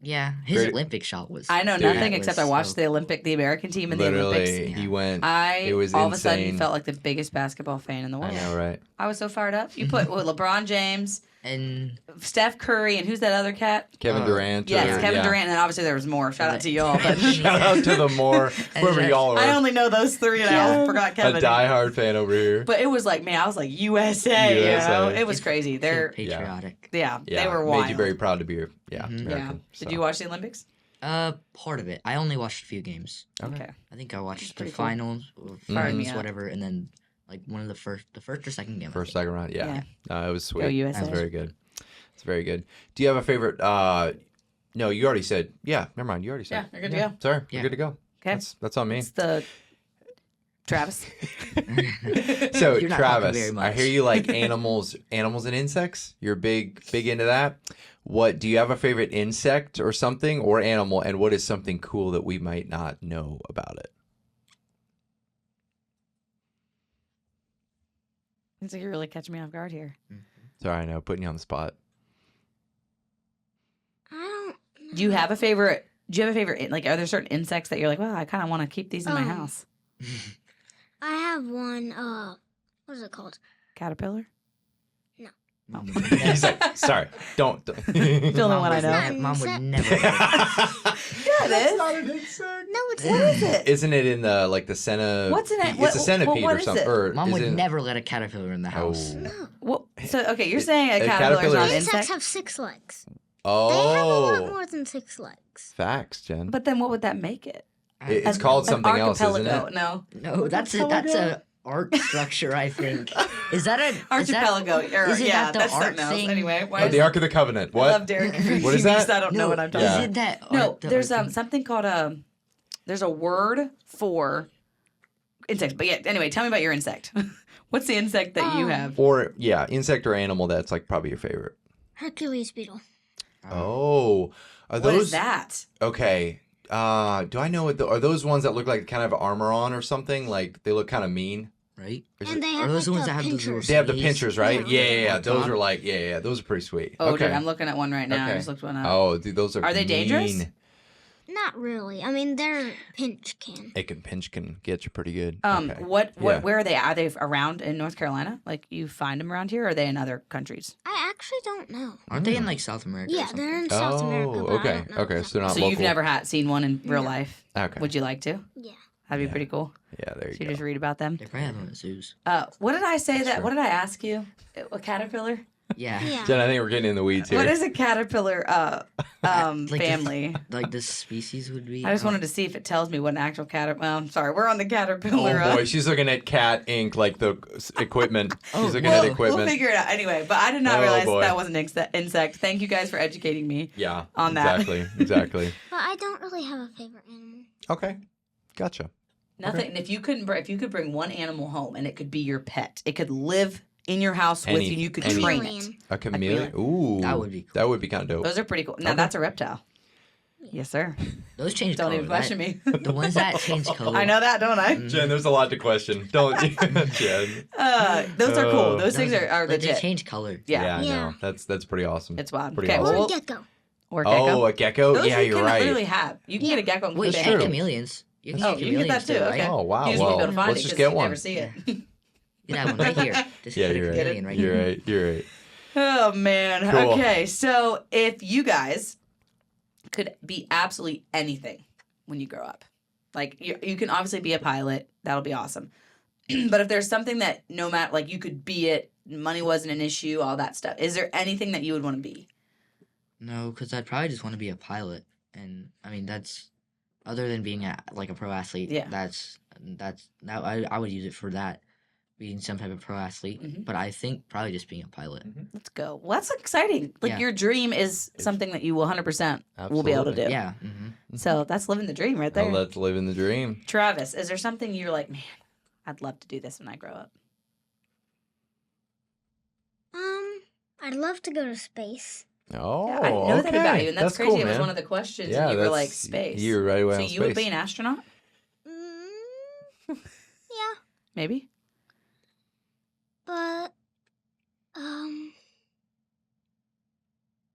Yeah, his Great. Olympic shot was. I know Dude. nothing That except was I watched so- the American team in the Olympics. Literally, he Yeah. went. I It was all of a sudden insane. felt like the biggest basketball fan in the I world. know, right? I was so fired up. You put LeBron James, And Steph Curry, and who's that other cat? Kevin Durant. Yes, or- Kevin yeah. Durant, and then obviously there was more. Shout out to y'all. But Shout out to the more, whoever then- y'all are. I only know those three, and I Yeah. almost forgot Kevin. A diehard fan over here. But it was like, man, I was like USA. You know, USA. it was crazy. They're patriotic. yeah, Yeah, they were made wild. you very proud to be here. Yeah, Mhm. yeah. American. Did so. you watch the Olympics? Part of it. I only watched a few games. Okay. I think I watched the pretty cool. finals, or Fired me finals, up. whatever, and then like one of the first or second game. I First, think. second round? Yeah. It was sweet. Go It USA. was very good. It's very good. Do you have a favorite? No, you already said. Yeah, never mind. You already Yeah, said. you're good to go. Sorry, Yeah. we're good to go. Okay. That's on me. It's the Travis. So You're not talking Travis, very I much. hear you like animals and insects. You're big into that. What do you have a favorite insect or something or animal? And what is something cool that we might not know about it? Seems like you're really catching me off guard here. Sorry, I know, putting you on the spot. I don't. Do you have a favorite? Do you have a favorite? Like, are there certain insects that you're like, well, I kind of want to keep these in my Um, house? I have one. What is it called? Caterpillar? Mom would never, He's like, sorry, don't. The only one I know. Mom would Insect. never. Yeah, it is. not an insect. No, it's What not. is it? Isn't it in the like the centipede? What's in it? It's What- a centipede what or is something. it? Or Mom is would it- never let a caterpillar in the house. Oh. No. Well, so okay, you're saying a A caterpillar is not an caterpillar- Insects insect, have 6 legs. They have a lot Oh, more than 6 legs. facts, Jen. but then what would that make it? It's An- called an something else, isn't archipelago. it? No, No, that's a art structure. I think. Is that a archipelago. Isn't Yeah, that the that's art something else. thing? Anyway, why Oh, is the Ark of the Covenant. I What? love Derek. What is that? I don't know what I'm talking Yeah. Isn't that No, art, the there's art thing? something called there's a word for insects. But yeah, anyway, tell me about your insect. What's the insect that you have? Or yeah, insect or animal that's like probably your favorite. Hercules beetle. Oh, are What those is that? okay? Do I know what? Are those ones that look like kind of armor on or something? Like they look kind of mean. right? Is And it- they Are have those the like ones the that have those little pinchers. They have the Snakes. pinchers, right? Yeah. Yeah. On Those top. are like, yeah. Those are pretty sweet. Oh, okay. dude, I'm looking at one right now. I Okay. just looked one up. Oh, dude, those are. Are they dangerous? mean. Not really. I mean, their pinch can. It can pinch can get you pretty good. What Yeah. where are they? Are they around in North Carolina? Like you find them around here? Or are they in other countries? I actually don't know. Aren't they in like South America? or Yeah, something? they're in South America. But I okay. don't know Okay. that. So not So local. you've never seen one in real No. life? Okay. Would you like to? Yeah. That'd be Yeah. pretty cool. Yeah. There So you you just go. read about them. They probably have them at zoos. What did I say That's that? true. What did I ask you? A caterpillar? Yeah. Yeah. Jen, I think we're getting in the weeds here. What is a caterpillar Like the- family? Like this species would be. I just wanted to see if it tells me what an actual caterpillar. Well, I'm sorry, we're on the caterpillar. Oh boy, she's looking at cat ink, like the equipment. Oh, She's looking We'll, at equipment. we'll figure it out anyway. But I did not Oh, realize boy. that was an insect. Thank you guys for educating me. Yeah. on that. Exactly. Exactly. But I don't really have a favorite animal. Okay. Gotcha. Nothing. And if you could bring one animal home and it could be your pet, it could live in your house with you. and You could Any- train it. Chameleon. A chameleon. Ooh. That would be cool. That would be kind of dope. Those are pretty cool. Now Okay. that's a reptile. Yes, sir. Those change Don't color. even question me. The ones that change color. I know that, don't I? Jen, there's a lot to question. Don't Jen. Those are cool. Oh. Those things are Like, they legit. change color. Yeah. I Yeah. know. That's pretty awesome. It's wild. Pretty Okay, awesome. Or well, a gecko. or gecko. Oh, a gecko? Those Yeah, you you're can right. literally have. You can get a gecko and Wait, keep it and true. hanging. chameleons. You can Oh, get you can get that chameleons too. right? Okay. Oh, wow. You just won't be able to find Let's it just 'cause get you one. never see it. Get that one right here. Just Yeah, get a you're right. chameleon right You're here. right. You're right. Oh man. Cool. Okay, so if you guys could be absolutely anything when you grow up, like you can obviously be a pilot, that'll be awesome. But if there's something that no matter, like you could be it, money wasn't an issue, all that stuff. Is there anything that you would want to be? No, because I'd probably just want to be a pilot, and I mean that's other than being like a pro athlete. Yeah. That's now I would use it for that, being some type of pro athlete. Mhm. But I think probably just being a pilot. Let's go. Well, that's exciting. Like Yeah. your dream is something that you 100% will be able to do. Absolutely. Yeah. Mm-hmm. So that's living the dream right there. Now let's live in the dream. Travis, is there something you're like, man, I'd love to do this when I grow up? I'd love to go to space. Oh, Yeah, I know that about you, and that's crazy. Cool, It was man. one of the questions, Yeah, and you were like, that's- space. You were right away so on you would space. be an astronaut? Mm, yeah, Maybe? but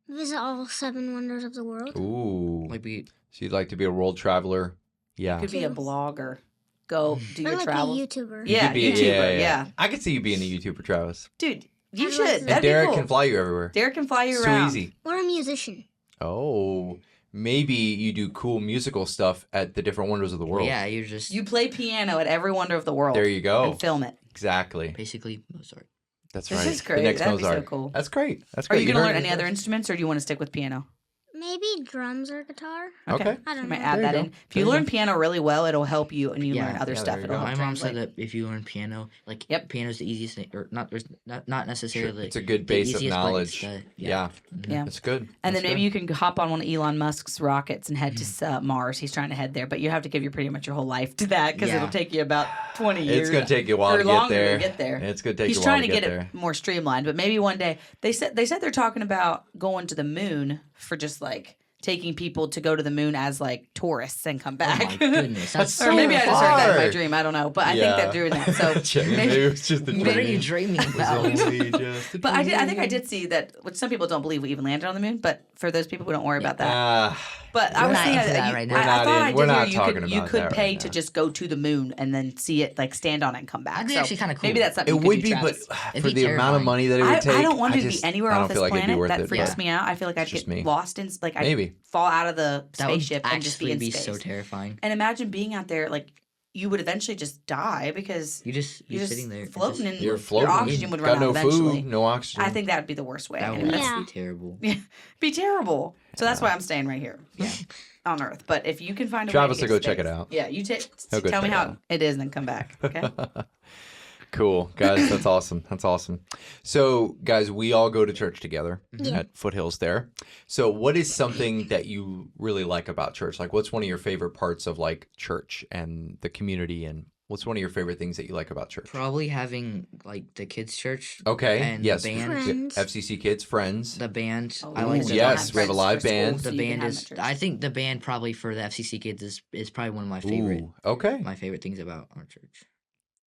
visit all 7 wonders of the world. Ooh. Like we So you'd like to be a world traveler? Yeah. You could be a blogger. Go do Or your like travels. a YouTuber. You Yeah, could be- YouTuber, yeah. I could see you being a YouTuber, Travis. Dude, you I'd should. like to. That'd And be Derek cool. can fly you everywhere. Derek can fly you So around. easy. Or a musician. Oh, maybe you do cool musical stuff at the different wonders of the world. yeah, you're just You play piano at every wonder of the world. There you go. And film it. Exactly. basically Mozart. That's This right. is great. The next That'd be so Mozart. cool. That's great. That's Are great. you going to heard learn it any here other first. instruments, or do you want to stick with piano? Maybe drums or guitar. Okay. I don't You might know. add There you that go. in. If There you you learn go. piano really well, it'll help you, and you Yeah, learn other yeah, stuff. there you It'll go. help My mom said translate. that if you learn piano, like Yep. piano's the easiest thing, or not. There's not necessarily. It's a good the base of easiest, but knowledge. it's, Yeah. Yeah. That's good. And then That's maybe good. you can hop on one of Elon Musk's rockets and head to Mars. He's trying to head there, but you have to give pretty much your whole life to that because Yeah. it'll take you about 20 years. It's going to take you a while or to get longer there. to get there. It's going to take He's you a while trying to to get get there. it more streamlined, but maybe one day they said they're talking about going to the moon for just like taking people to go to the moon as like tourists and come Oh back. my goodness, that's or so maybe I just heard that in my far. dream. I don't know, but I Yeah. think they're doing that. So Maybe it was just a What are dream. you dreaming It was about? only just a But I think I dream. did see that. Which some people don't believe we even landed on the moon, but for those people who don't worry about that, But I We're was not thinking into that you- right now. I We're not thought in- I we're did not hear talking you about could that pay right to now. just go to the moon and then see it, like stand on it and come back. That'd be So actually kinda cool. Maybe that's something It you would could do, be, but Travis. It'd for be the amount of terrifying. money that it would take, I don't want to just- be anywhere I don't off this feel like it'd be planet. worth That it, freaks but me out. I feel like I'd it's just get me. lost in, like I'd Maybe. fall out of the That would spaceship and just be actually in be space. so terrifying. And imagine being out there, like you would eventually just die because You're you're just sitting there. floating in You're floating. Your oxygen would Got run out no eventually. food, no oxygen. I think that would be the worst way. That And would that's- Yeah. be terrible. be terrible. So that's why I'm staying right here. Yeah. On Earth. But if you can find a Travis way to will get go check space- it out. Yeah, you He'll go tell me check it how out. it is and then come back. Okay. Cool, guys. That's awesome. That's awesome. So, guys, we all go to church together Yeah. at Foothills there. So, what is something that you really like about church? Like, what's one of your favorite parts of like church and the community? And what's one of your favorite things that you like about church? Probably having like the kids' church. Okay. And Yes. the band. Friends. FCC kids, friends. The band. Oh, I like Ooh, the yes, band. we have a live band. The So you can band have is. them at I church. think the band probably for the FCC kids is probably one of my favorite. Ooh, okay. My favorite things about our church.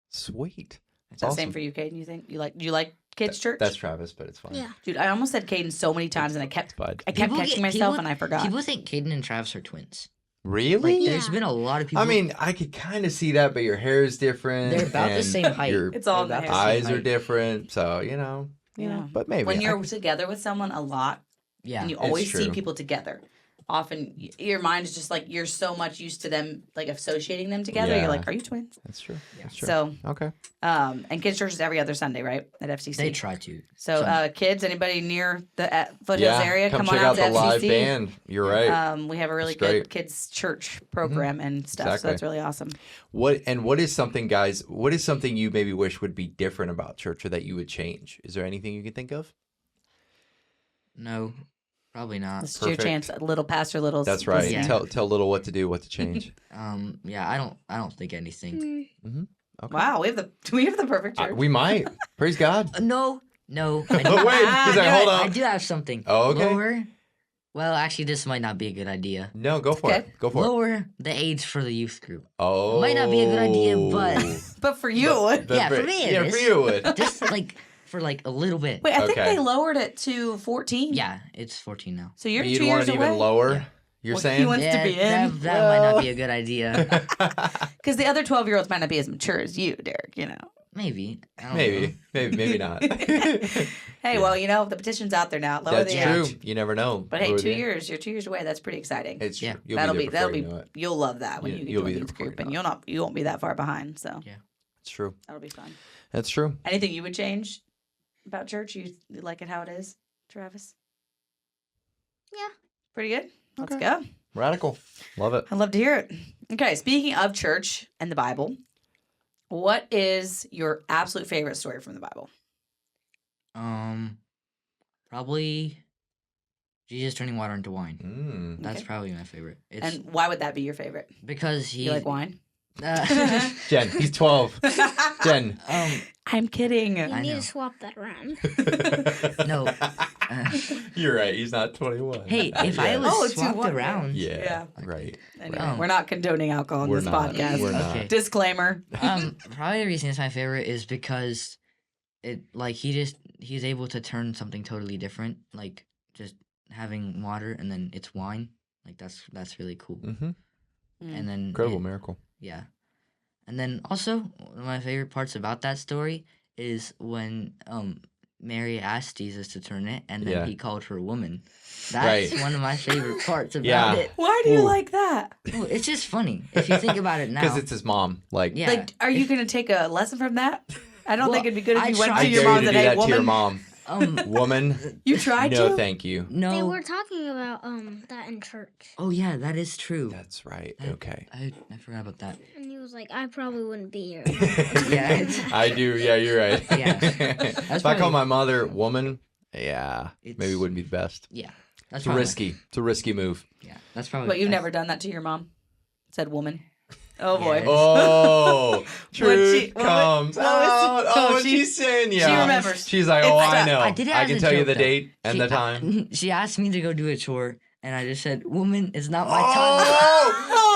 Sweet. That's So awesome. same for you, Caden. You think you like kids' church? That's Travis, but it's fine. Yeah. Dude, I almost said Caden so many times and I kept Bud. People catching get- myself people- and I forgot. People think Caden and Travis are twins. Really? Like, there's Yeah. been a lot of people. I mean, I could kind of see that, but your hair is different. They're about the and same height. Your It's all They're in the about hair. the same eyes are height. different, so Yeah. But maybe When I you're could- together with someone a lot Yeah. and you It's always see true. people together, often your mind is just like you're so much used to them, like associating them together. Yeah. You're like, are you twins? That's true. Yeah. That's true. So, Okay. and kids' church is every other Sunday, right? At FCC. They try to. So, Some- kids, anybody near the Foothills area, come come check on out out the to live FCC. band. You're right. We have a really That's good great. kids' church program and stuff, Exactly. so that's really awesome. What is something, guys? What is something you maybe wish would be different about church or that you would change? Is there anything you can think of? No, probably not. This is your Perfect. chance, little Pastor Little's. That's right. Yeah. Tell little what to do, what to change. Yeah, I don't think anything. Okay. Wow, we have the perfect church. We might. Praise God. No. I But do, wait, he's like, hold I on. do have something. Oh, okay. Lower. Well, actually, this might not be a good idea. No, go for Okay. it. Go for it. Lower the age for the youth group. Oh. Might not be a good idea, but But for you, Yeah, for me it Yeah, is. for you it would. just like for like a little bit. wait, I think Okay. they lowered it to 14. Yeah, it's 14 now. So you're You'd 2 want years it away. even lower. Yeah. You're Well, he saying? wants- to be that, in. that might not be a good idea. Because the other 12-year-olds might not be as mature as you, Derek. You know. Maybe. I don't know. Maybe not. Hey, well, you know the petition's out there now. Lower That's the true. age. You never know. But hey, Lower 2 the age. years. You're 2 years away. That's pretty exciting. It's true. Yeah. You'll that'll be be there that'll before be you know it. you'll love that when Yeah, you get you'll to a be there youth before group, you and know you won't be that far behind. So Yeah. It's true. that'll be fun. That's true. Anything you would change about church? You like it how it is, Travis? Yeah. Pretty good. Let's Okay. go. Radical. Love it. I'd love to hear it. Okay, speaking of church and the Bible, what is your absolute favorite story from the Bible? Probably Jesus turning water into wine. Mm. That's Okay. probably my favorite. It's And why would that be your favorite? because he You like wine? Jen, he's 12. Jen. I'm kidding. You I need know. to swap that around. No. You're right. He's not 21. Hey, if I Yeah. was Oh, it's swapped 2-1. around, Yeah. Yeah. Right. Anyway, Right. we're not condoning alcohol on We're this not. podcast. We're not. Okay. Disclaimer. Probably the reason it's my favorite is because it like he's able to turn something totally different, like just having water and then it's wine. Like that's really cool. Mm-hmm. And then Incredible it- miracle. Yeah. And then also one of my favorite parts about that story is when Mary asked Jesus to turn it and then Yeah. he called her woman. That's Right. one of my favorite parts about Yeah. it. Why do you Ooh. like that? Well, it's just funny if you think about it now. Because it's his mom. Like, yeah. Like, are you going to take a lesson from that? I don't Well, think it'd be good if I you went tried I to your dare mom you and to said, do "Hey, that to your woman, mom. Woman, you tried no to." thank you. no. They were talking about that in church, Oh yeah, that is true. That's right. That- Okay. I forgot about that. and he was like, "I probably wouldn't be here." Yeah. I do. Yeah, you're right. Yeah. If I call my mother woman, yeah, maybe It's- it wouldn't be the best. Yeah. That's It's probably risky. It's a risky move. Yeah, that's probably. But you've that's- never done that to your mom? Said woman. Oh boy. Yes. Oh, truth what- comes what was- out. Oh, oh, what she- she's saying, yeah. remembers. She's like, It's oh, I stuck. know. I did it I as can a tell you joke, the though. date and She- the time. She asked me to go do a chore, and I just said, "Woman, it's not my time."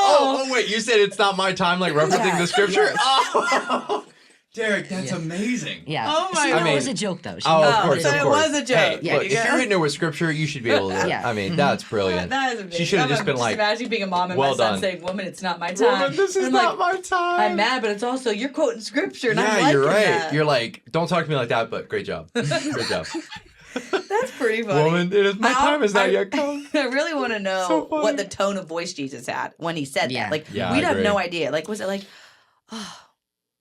Oh, wait, you said it's not my time, like referencing Yeah. the scripture? Yes. Oh, Derek, that's amazing. Yeah. Oh my She God. knew it was a joke though. She Oh, knew of course, so of it course. was a joke. Hey, Yeah, look, you if go. you're hitting her with scripture, you should be able to. Yeah. I mean, that's brilliant. That is amazing. She should have just been like, imagine being a mom and well my son done. saying, "Woman, it's not my time." "Woman, this And is I'm not like, my time." I'm mad, but it's also you're quoting scripture, and I'm Yeah, liking you're right. that. You're like, don't talk to me like that, but great job. Great job. That's pretty funny. Woman, my time has not yet come. I really want to know So funny. what the tone of voice Jesus had when he said Yeah. that. Like, Yeah, we'd I have agree. no idea. Like, was it like, oh,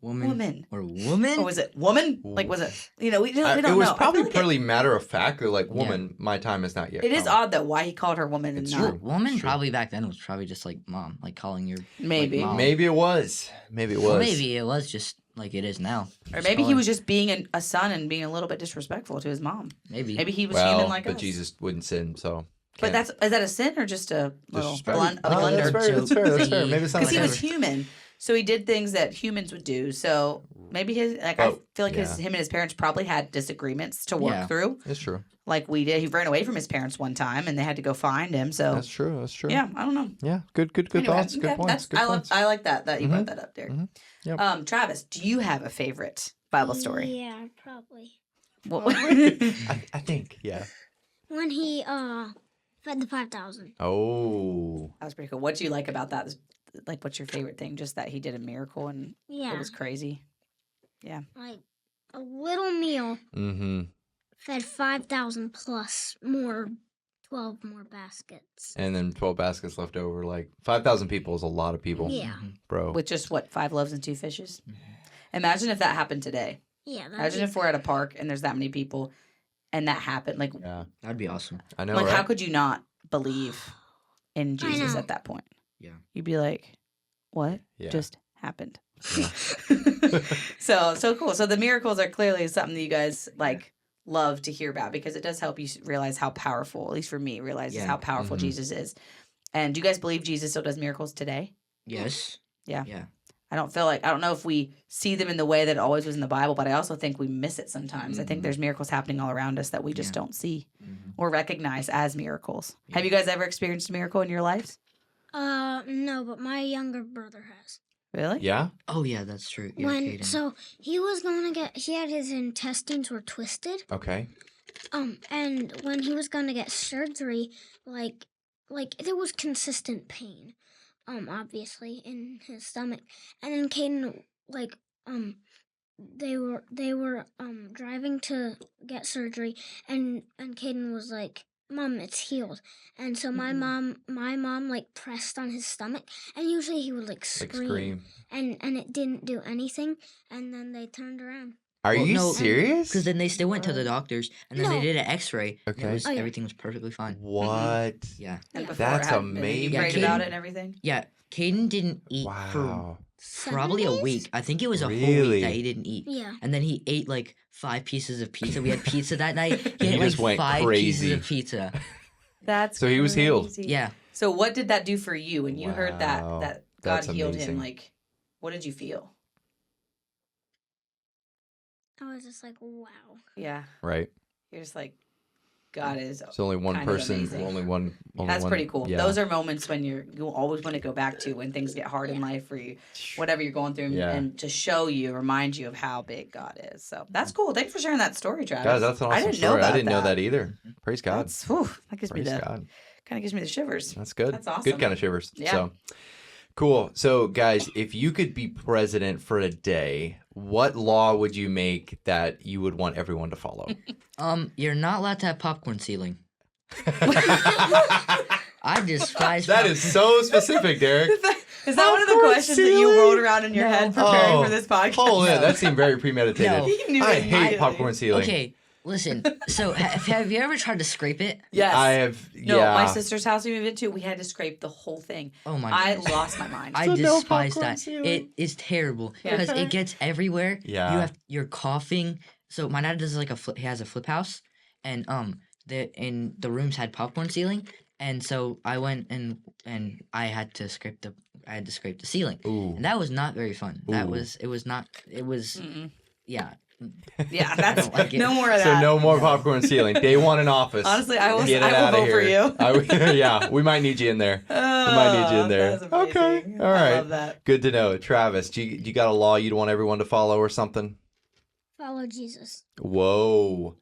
woman? Or woman? Or was it woman? Like, was it, we don't It was know. I probably feel like pretty matter of fact. They're like, woman, my time is not yet it is come. odd, though, why he called her woman and It's not. true. Woman Sure. probably back then was probably just like mom, like calling your Maybe. Like, mom. Maybe it was. Maybe it was. Well, maybe it was just like it is now. Or Just maybe he calling- was just being a son and being a little bit disrespectful to his mom. maybe Maybe he was Well, human like but us. Jesus wouldn't sin, so. But can't- is that a sin or just a little Disrespect. blunt, a No, blunder? that's fair. That's fair. That's fair. Maybe it's not Because he like was that. human, so he did things that humans would do. So maybe I Oh, feel like yeah. him and his parents probably had disagreements to work Yeah. through, It's true. like we did. He ran away from his parents one time, and they had to go find him. So That's true. That's true. yeah, I don't know. Yeah. Good Anyway, thoughts. Good okay, points. Good points. I like that you brought that up, Derek. Mhm. Yep. Travis, do you have a favorite Bible story? Yeah, probably. What- I think. Yeah. When he fed the 5,000. Oh. That was pretty cool. What do you like about that? Like, what's your favorite thing? Just that he did a miracle and Yeah, it was crazy. like a little meal Mm-hmm. fed 5,000 plus more, 12 more baskets. And then 12 baskets left over. Like 5,000 people is a lot of people. Yeah, Bro. With just 5 loaves and 2 fishes. Imagine if that happened today. yeah. That'd Imagine be- if we're at a park and there's that many people, and that happened. Like, Yeah. That'd be awesome. I know. like right? how could you not believe in I Jesus know. at that point? Yeah. You'd be like, "What Yeah. just happened?" Yeah. so cool. So the miracles are clearly something that you guys like love to hear about because it does help you realize how powerful, at least for me, realizes Yeah. how powerful Mhm. Jesus is. And do you guys believe Jesus still does miracles today? Yes. Yeah. Yeah. I don't know if we see them in the way that it always was in the Bible, but I also think we miss it sometimes. I think Mhm. there's miracles happening all around us that we just Yeah. don't see Mhm. or recognize as miracles. Yeah. Have you guys ever experienced a miracle in your lives? no, but my younger brother has. Really? Yeah. Oh yeah, that's true. Yeah, When Caden. he was going to he had his intestines were twisted. Okay. And when he was going to get surgery, like there was consistent pain, obviously in his stomach. And then Caden, they were driving to get surgery, and Caden was like, "Mom, it's healed." And so my mom like pressed on his stomach, and usually he would like Like scream, scream. and it didn't do anything. And then they turned around. Are Well, you no, serious? Because then they still went to the doctors, and then No. they did an X-ray. and Okay. Oh, yeah. everything was perfectly fine. What? Yeah, And Yeah. before That's it happened, and you amazing. prayed Yeah, about Caden- it and everything? yeah. Caden didn't eat for Wow. probably a 7 days? week. I think it was a whole Really? week that he didn't eat. Yeah. And then he ate like 5 pieces of pizza. We had pizza that night. He He ate just like went 5 crazy. pieces of pizza. That's So he was healed. crazy. Yeah. So what did that do for you when you heard Wow, that God that's healed amazing. him? Like, what did you feel? I was just like, wow. Yeah, Right. you're just like, God is. It's only one Kind of person. amazing. Only one. That's one- pretty cool. Yeah. Those are moments when you always want to go back to when things get hard in life or you, whatever you're going through, Yeah. and to show you, remind you of how big God is. So that's cool. Thanks for sharing that story, Travis. Guys, that's an awesome I didn't story. know about I didn't know that. that either. Praise God. That's, whew, that gives Praise me the God. kind of gives me the shivers. That's good. That's awesome. Good kind of shivers. Yeah. So cool. So guys, if you could be president for a day, what law would you make that you would want everyone to follow? You're not allowed to have popcorn ceiling. I despise. That is so specific, Derek. Is that one of the Popcorn questions that you ceiling? rolled around in your No. head preparing Oh. for this podcast? Oh, yeah, No. that seemed very premeditated. No. He knew I it hate immediately. popcorn ceiling. Okay, listen. So have you ever tried to scrape it? Yes. I have. No, yeah. my sister's house we moved into, we had to scrape the whole thing. Oh my I goodness. lost my mind. I So no despise popcorn that. ceiling. It is terrible Yeah. because it gets everywhere. Yeah. You're coughing. So my dad does like he has a flip house, and the rooms had popcorn ceiling, and so I went and I had to scrape the ceiling, Ooh. and that was not very fun. Ooh. It was Mm-mm. yeah. Yeah, that's don't like it. no more of So that. no more popcorn ceiling. Day one in office. Honestly, I will Get it vote outta for here. you. Yeah, we might need you in there. Oh might need you in there. That's amazing. Okay. All I right. love that. Good to know. Travis, do you got a law you'd want everyone to follow or something? Follow Jesus. Whoa.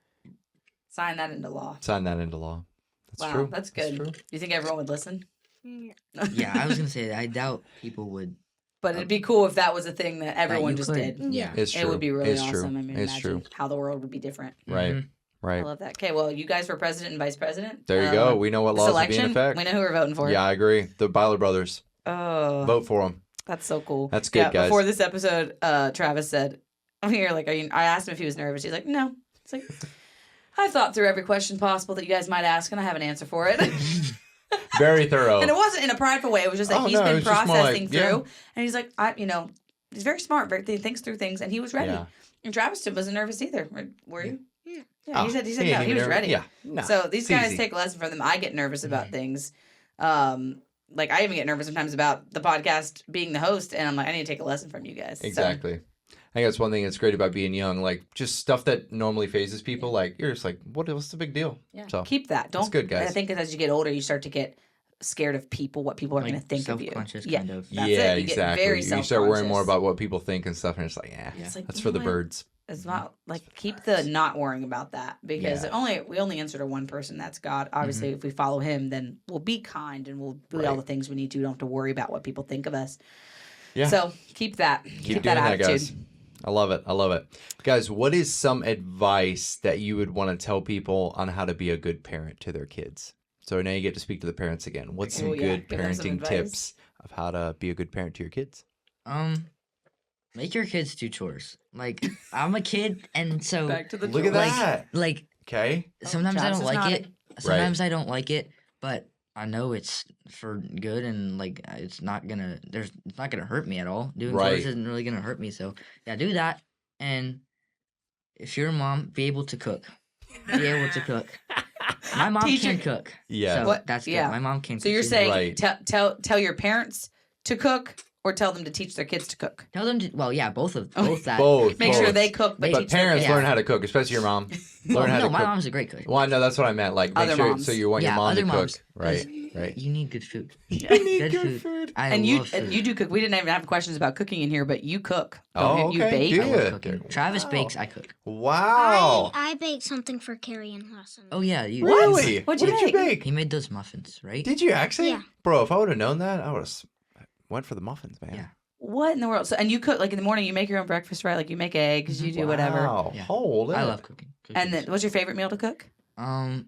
Sign that into law. Sign that into law. That's Wow, true. that's good. true. Do you think everyone would listen? Yeah, I was gonna say I doubt people would. But it'd be cool if that was a thing that everyone you just could. did. Yeah. It's true. It would be really it's awesome. True. I mean, it's imagine true. how the world would be different. Right. Mhm. I Right. love that. Okay, well, you guys for president and vice president. There you go. We know what laws will be in Selection. effect. We know who we're voting for. Yeah, I agree. The Byler brothers. Oh, Vote for them. that's so cool. That's good, guys. Before this episode, Travis said, "I'm here." Like, I asked him if he was nervous. He's like, "No." It's like, I thought through every question possible that you guys might ask, and I have an answer for it. Very thorough. And it wasn't in a prideful way. It was just that Oh, he's no, it been was just more processing like, through, yeah. and he's like, he's very smart. He thinks through things, and he was ready. Yeah. And Travis wasn't nervous either. Were you? Yeah. Yeah, Oh, he said ain't no. He even was nervous. ready. Yeah. No, So these it's guys easy. take a lesson from them. I get nervous about things. Like I even get nervous sometimes about the podcast being the host, and I'm like, I need to take a lesson from you guys. So, Exactly. I think that's one thing that's great about being young. Like, just stuff that normally phases people. Like, you're just like, what's the big deal? yeah, So, keep that. Don't. good, guys. I think as you get older, you start to get scared of people, what people are going to think of you. Self-conscious Yeah. kind of. That's yeah, it. You get exactly. very You start worrying more self-conscious. about what people think and stuff, and it's like, Yeah. It's like, that's you for know the what? birds. It's not like keep the not worrying about that because Yeah. we only answer to one person. That's God. Obviously, if we follow Him, then we'll be kind and we'll do all Right. the things we need to. Don't have to worry about what people think of us. Yeah. So keep that. Keep that doing that, attitude. guys. I love it. I love it. Guys, what is some advice that you would want to tell people on how to be a good parent to their kids? So now you get to speak to the parents again. What's some Oh, yeah. good Give them some parenting advice. tips of how to be a good parent to your kids? Make your kids do chores. Like I'm a kid, and so Back to the Look at chores. that. like Okay. sometimes I Travis don't is like nodding. it. Sometimes I don't like it, but I know it's for good, and like it's not gonna hurt me at all. Doing Right. chores isn't really gonna hurt me. So yeah, do that. And if you're a mom, be able to cook. Be able to cook. My mom Teach can your- cook. Yeah. So What- that's good. yeah. My mom can. So cook. you're She's- saying Right. tell your parents to cook or tell them to teach their kids to cook. tell them to. Well, yeah, both that. Both. Make sure both. they cook, but, But teach their parents kids. learn how to cook, especially your mom. Well, Learn how no, to my cook. mom's a great cook. Well, I know that's what I meant. Like, make Other sure. moms. So you want your Yeah, mom to other moms. cook, right? Right. You need good food. You need Good good food. food. I And love food. you do cook. We didn't even have questions about cooking in here, but you cook. Oh, Don't you? okay. You bake. Do I you? love cooking. Travis Wow. bakes. I cook. Wow. I baked something for Carrie in lesson. Oh yeah, you. Really? What'd What you did you bake? bake? He made those muffins, right? Did you actually? Yeah. Bro, if I would have known that, I would have went for the muffins, man. Yeah. What in the world? So, and you cook like in the morning. You make your own breakfast, right? Like you make eggs. You do whatever. Wow. Yeah. Hold it. I love cooking. And then, what's your favorite meal to cook? I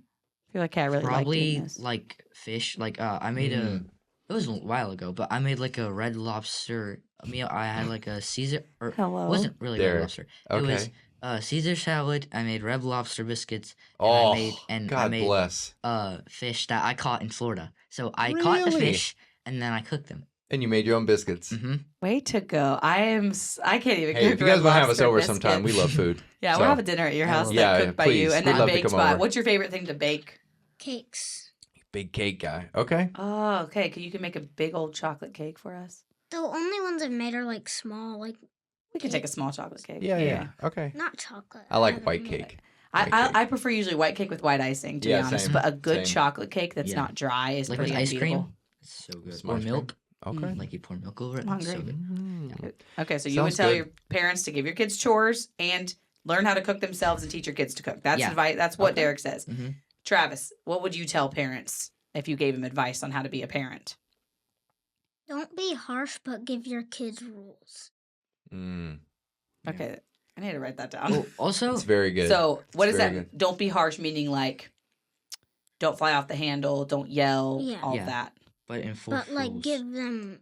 feel like I really like probably doing this. like fish. Like I made a. It was a while ago, but I made like a red lobster meal. I had like a Caesar. Or Hello. It wasn't really There. red lobster. It was Okay. Caesar salad. I made red lobster biscuits. Oh, I God made bless. fish that I caught in Florida. So I caught the Really? fish and then I cooked them. And you made your own biscuits. Way to go! I can't even. Hey, cook if you guys red want to have us lobster over sometime, we biscuits. love food. Yeah, So- we'll have a dinner at your house love that's it. cooked by Yeah, you, please. and We'd then love to baked come by. over. What's your favorite thing to bake? Cakes. Big cake guy. Okay. Oh, okay. You can make a big old chocolate cake for us. The only ones I've made are like small, like We can take a small chocolate cake. Yeah. Okay. not chocolate. I like haven't white made cake. it. White cake. I prefer usually white cake with white icing, to Yeah, be honest. same. But a good Same. chocolate cake that's Yeah. not dry is Like pretty with ice unbeatable. cream. It's so good. Some Or ice cream. milk. Okay. Like you pour milk over it. I'm It's so hungry. good. Okay, so you would Sounds tell good. your parents to give your kids chores and learn how to cook themselves and teach your kids to cook. That's Yeah. advice. That's what Okay. Derek says. Mhm. Travis, what would you tell parents if you gave them advice on how to be a parent? Don't be harsh, but give your kids rules. Mm, Yeah. Okay, I need to write that down. Well, also, it's very good. So, what is very that? Don't be harsh, meaning like, don't fly off the handle, don't yell, Yeah. all Yeah. of that. but in full But like rules. give them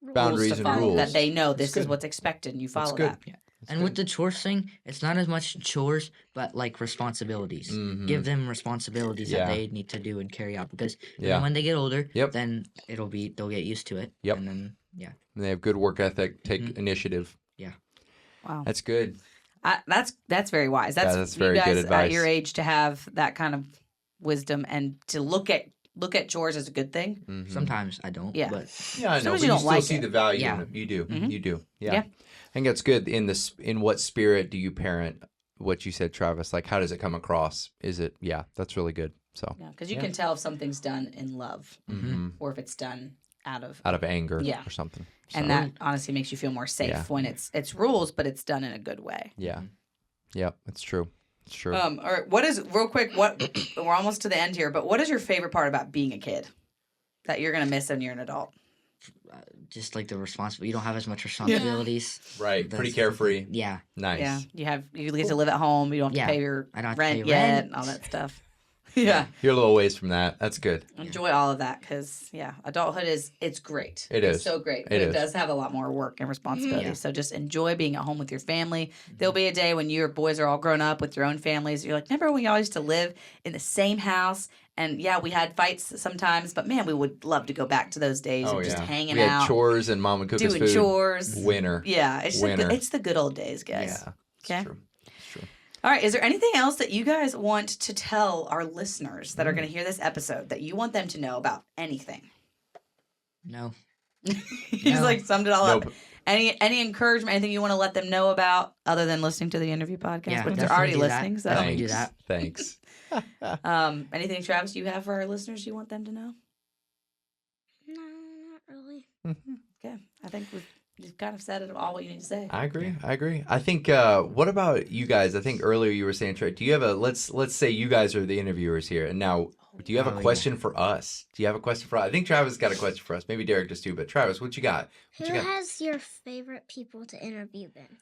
rules Boundaries Rules to and follow, rules. that they know That's this is good. what's expected, and you That's follow good. that. That's And with good. the chores thing, it's not as much chores, but like responsibilities. Mhm. Give them responsibilities Yeah. that they need to do and carry out because Yeah. when they get older, Yep. then they'll get used to it. Yep. And then yeah. And they have good work ethic, take Mhm. initiative. Wow, That's good. that's very wise. Yeah, That's that's very you good guys at your advice. age to have that kind of wisdom and to look at chores as a good thing. Mhm. Sometimes I don't. Yeah. But Yeah, I know, Sometimes but you you don't still like see it. the value Yeah. in it. You do. Mhm. You do. Yeah. Yeah. I think that's good. In what spirit do you parent what you said, Travis? Like, how does it come across? Is it, yeah, that's really good. So Yeah, because you can tell if something's done in love or if it's done out of anger Yeah. or something. So, and that honestly makes you feel more safe Yeah. when it's rules, but it's done in a good way. yeah. Yep, it's true. It's true. All right, what is real quick? What we're almost to the end here, but what is your favorite part about being a kid that you're gonna miss when you're an adult? Just like the responsibility. You don't have as much responsibilities. Right. Pretty That's- carefree. Yeah. Nice. Yeah, you get to live at home. You don't have Yeah, to pay your I don't have to rent pay yet, rent. and all that stuff. Yeah, You're a little ways from that. That's good. enjoy all of that because adulthood it's great. It It's is. so great. It But it is. does have a lot more work and responsibility. Yeah. So just enjoy being at home with your family. There'll be a day when your boys are all grown up with your own families. You're like, remember when we all used to live in the same house? And yeah, we had fights sometimes, but man, we would love to go back to those days of just hanging we had out, chores and mom would cook us doing food. chores. Winner. Yeah, Winner. it's the good old days, guys. Yeah. It's Okay. true. It's true. All right. Is there anything else that you guys want to tell our listeners that are going to hear this episode that you want them to know about anything? No. He's No. like summed it all Nope. up. Any encouragement, anything you want to let them know about other than listening to the interview podcast, Yeah, which they're definitely already do that. listening. So, Definitely do that. Thanks. anything, Travis, you have for our listeners you want them to know? No, not really. Okay. I think you've kind of said it all what you need to say. I agree. I think. What about you guys? I think earlier you were saying, Trey, do you have a let's say you guys are the interviewers here, and now do you have a question for us? Do you have a question for us? I think Travis got a question for us. Maybe Derek does too. But Travis, what you got? What Who you got? has your favorite people to interview been?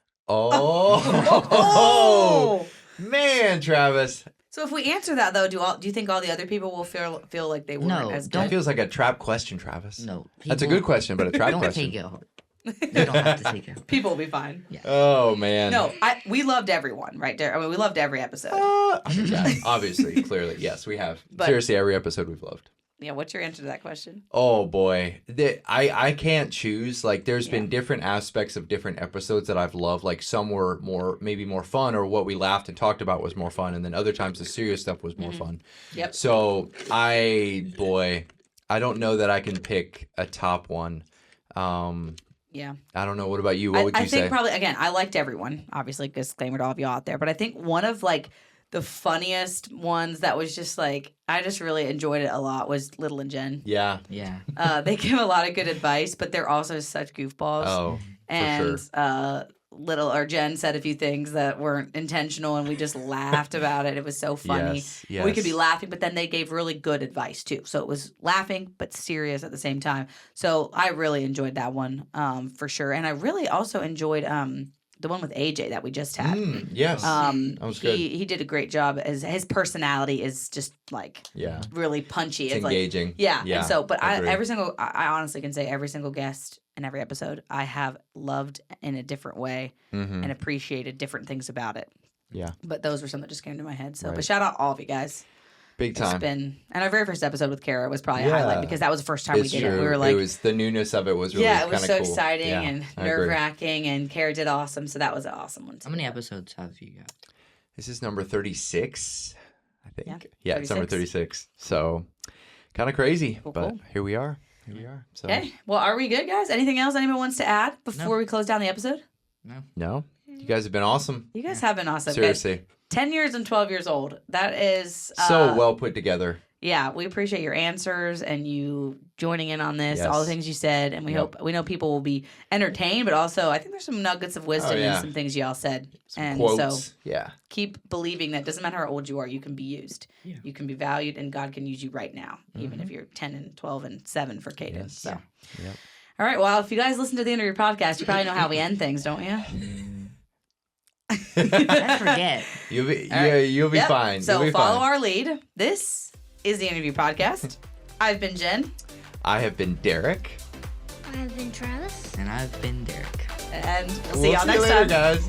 Oh, man, Travis. So if we answer that though, do you think all the other people will feel like they weren't No, as That good? feels like a trap question, Travis. No. That's a people good question, but a trap Don't question. take it hard. You don't have to take it. People will be fine. Oh man. No, we loved everyone, right there. I mean, we loved every episode. I mean, yeah, obviously, clearly, yes, we have. But- Seriously, every episode we've loved. Yeah, what's your answer to that question? Oh boy, I can't choose. Like, there's been different aspects of different episodes that I've loved. Like, some were maybe more fun, or what we laughed and talked about was more fun, and then other times the serious stuff was more fun. Yep. So I don't know that I can pick a top one. Yeah. I don't know. What about you? What would you I think say? probably, again, I liked everyone. Obviously, disclaimer to all of y'all out there. But I think one of, like, the funniest ones that was just, like, I just really enjoyed it a lot was Little and Jen. Yeah. Yeah. They give a lot of good advice, but they're also such goofballs. Oh, and for Jen said a few things that weren't intentional, and we just laughed about it. It was so funny. Yes, We could be yes. laughing, but then they gave really good advice too. So it was laughing but serious at the same time. So I really enjoyed that one for sure, and I really also enjoyed the one with AJ that we just had. Yes. that was good. He did a great job. As his personality is just like Yeah. really punchy. It's like engaging. yeah. Yeah, And so, but I agreed. I honestly can say every single guest in every episode I have loved in a different way and appreciated different things about it. Yeah. But those were some that just came to my head. So, Right. but shout out all of you guys. Big It's time. been, and our very first episode with Kara was probably a Yeah. highlight because that was the first time It's we did true. it. We were like, it was the newness of it was really yeah, it was kinda so cool. exciting Yeah, and I agree. nerve wracking, and Kara did awesome. So that was an awesome one. How many episodes have you got? This is number 36, I think. Yeah, Yeah, it's number 36. 36. So kind of crazy, Cool, but cool. here we are. Here we are. So Okay. Well, are we good, guys? Anything else anyone wants to add before we close down the episode? no, you guys have been awesome. You guys have been awesome. Guys, Seriously, 10 years and 12 years old. That is so well put together. Yeah, we appreciate your answers and you joining in on this, all the Yes. things you said, and we know people will be entertained, but also I think there's some nuggets of wisdom in some things y'all said. And Quotes. so Yeah. keep believing that it doesn't matter how old you are, you can be used. Yeah. You can be valued, and God can use you right now, even if you're 10 and 12 and 7 for Kaden. Yes. So, Yep. all right. Well, if you guys listen to the end of your podcast, you probably know how we end things, don't you? I forget. You'll be All right. you'll be Yep. fine. So You'll be follow fine. our lead. This is the Interview Podcast. I've been Jen, I have been Derek. I have been Travis. And I've been Derek. and we'll see We'll y'all see next you later, time. guys.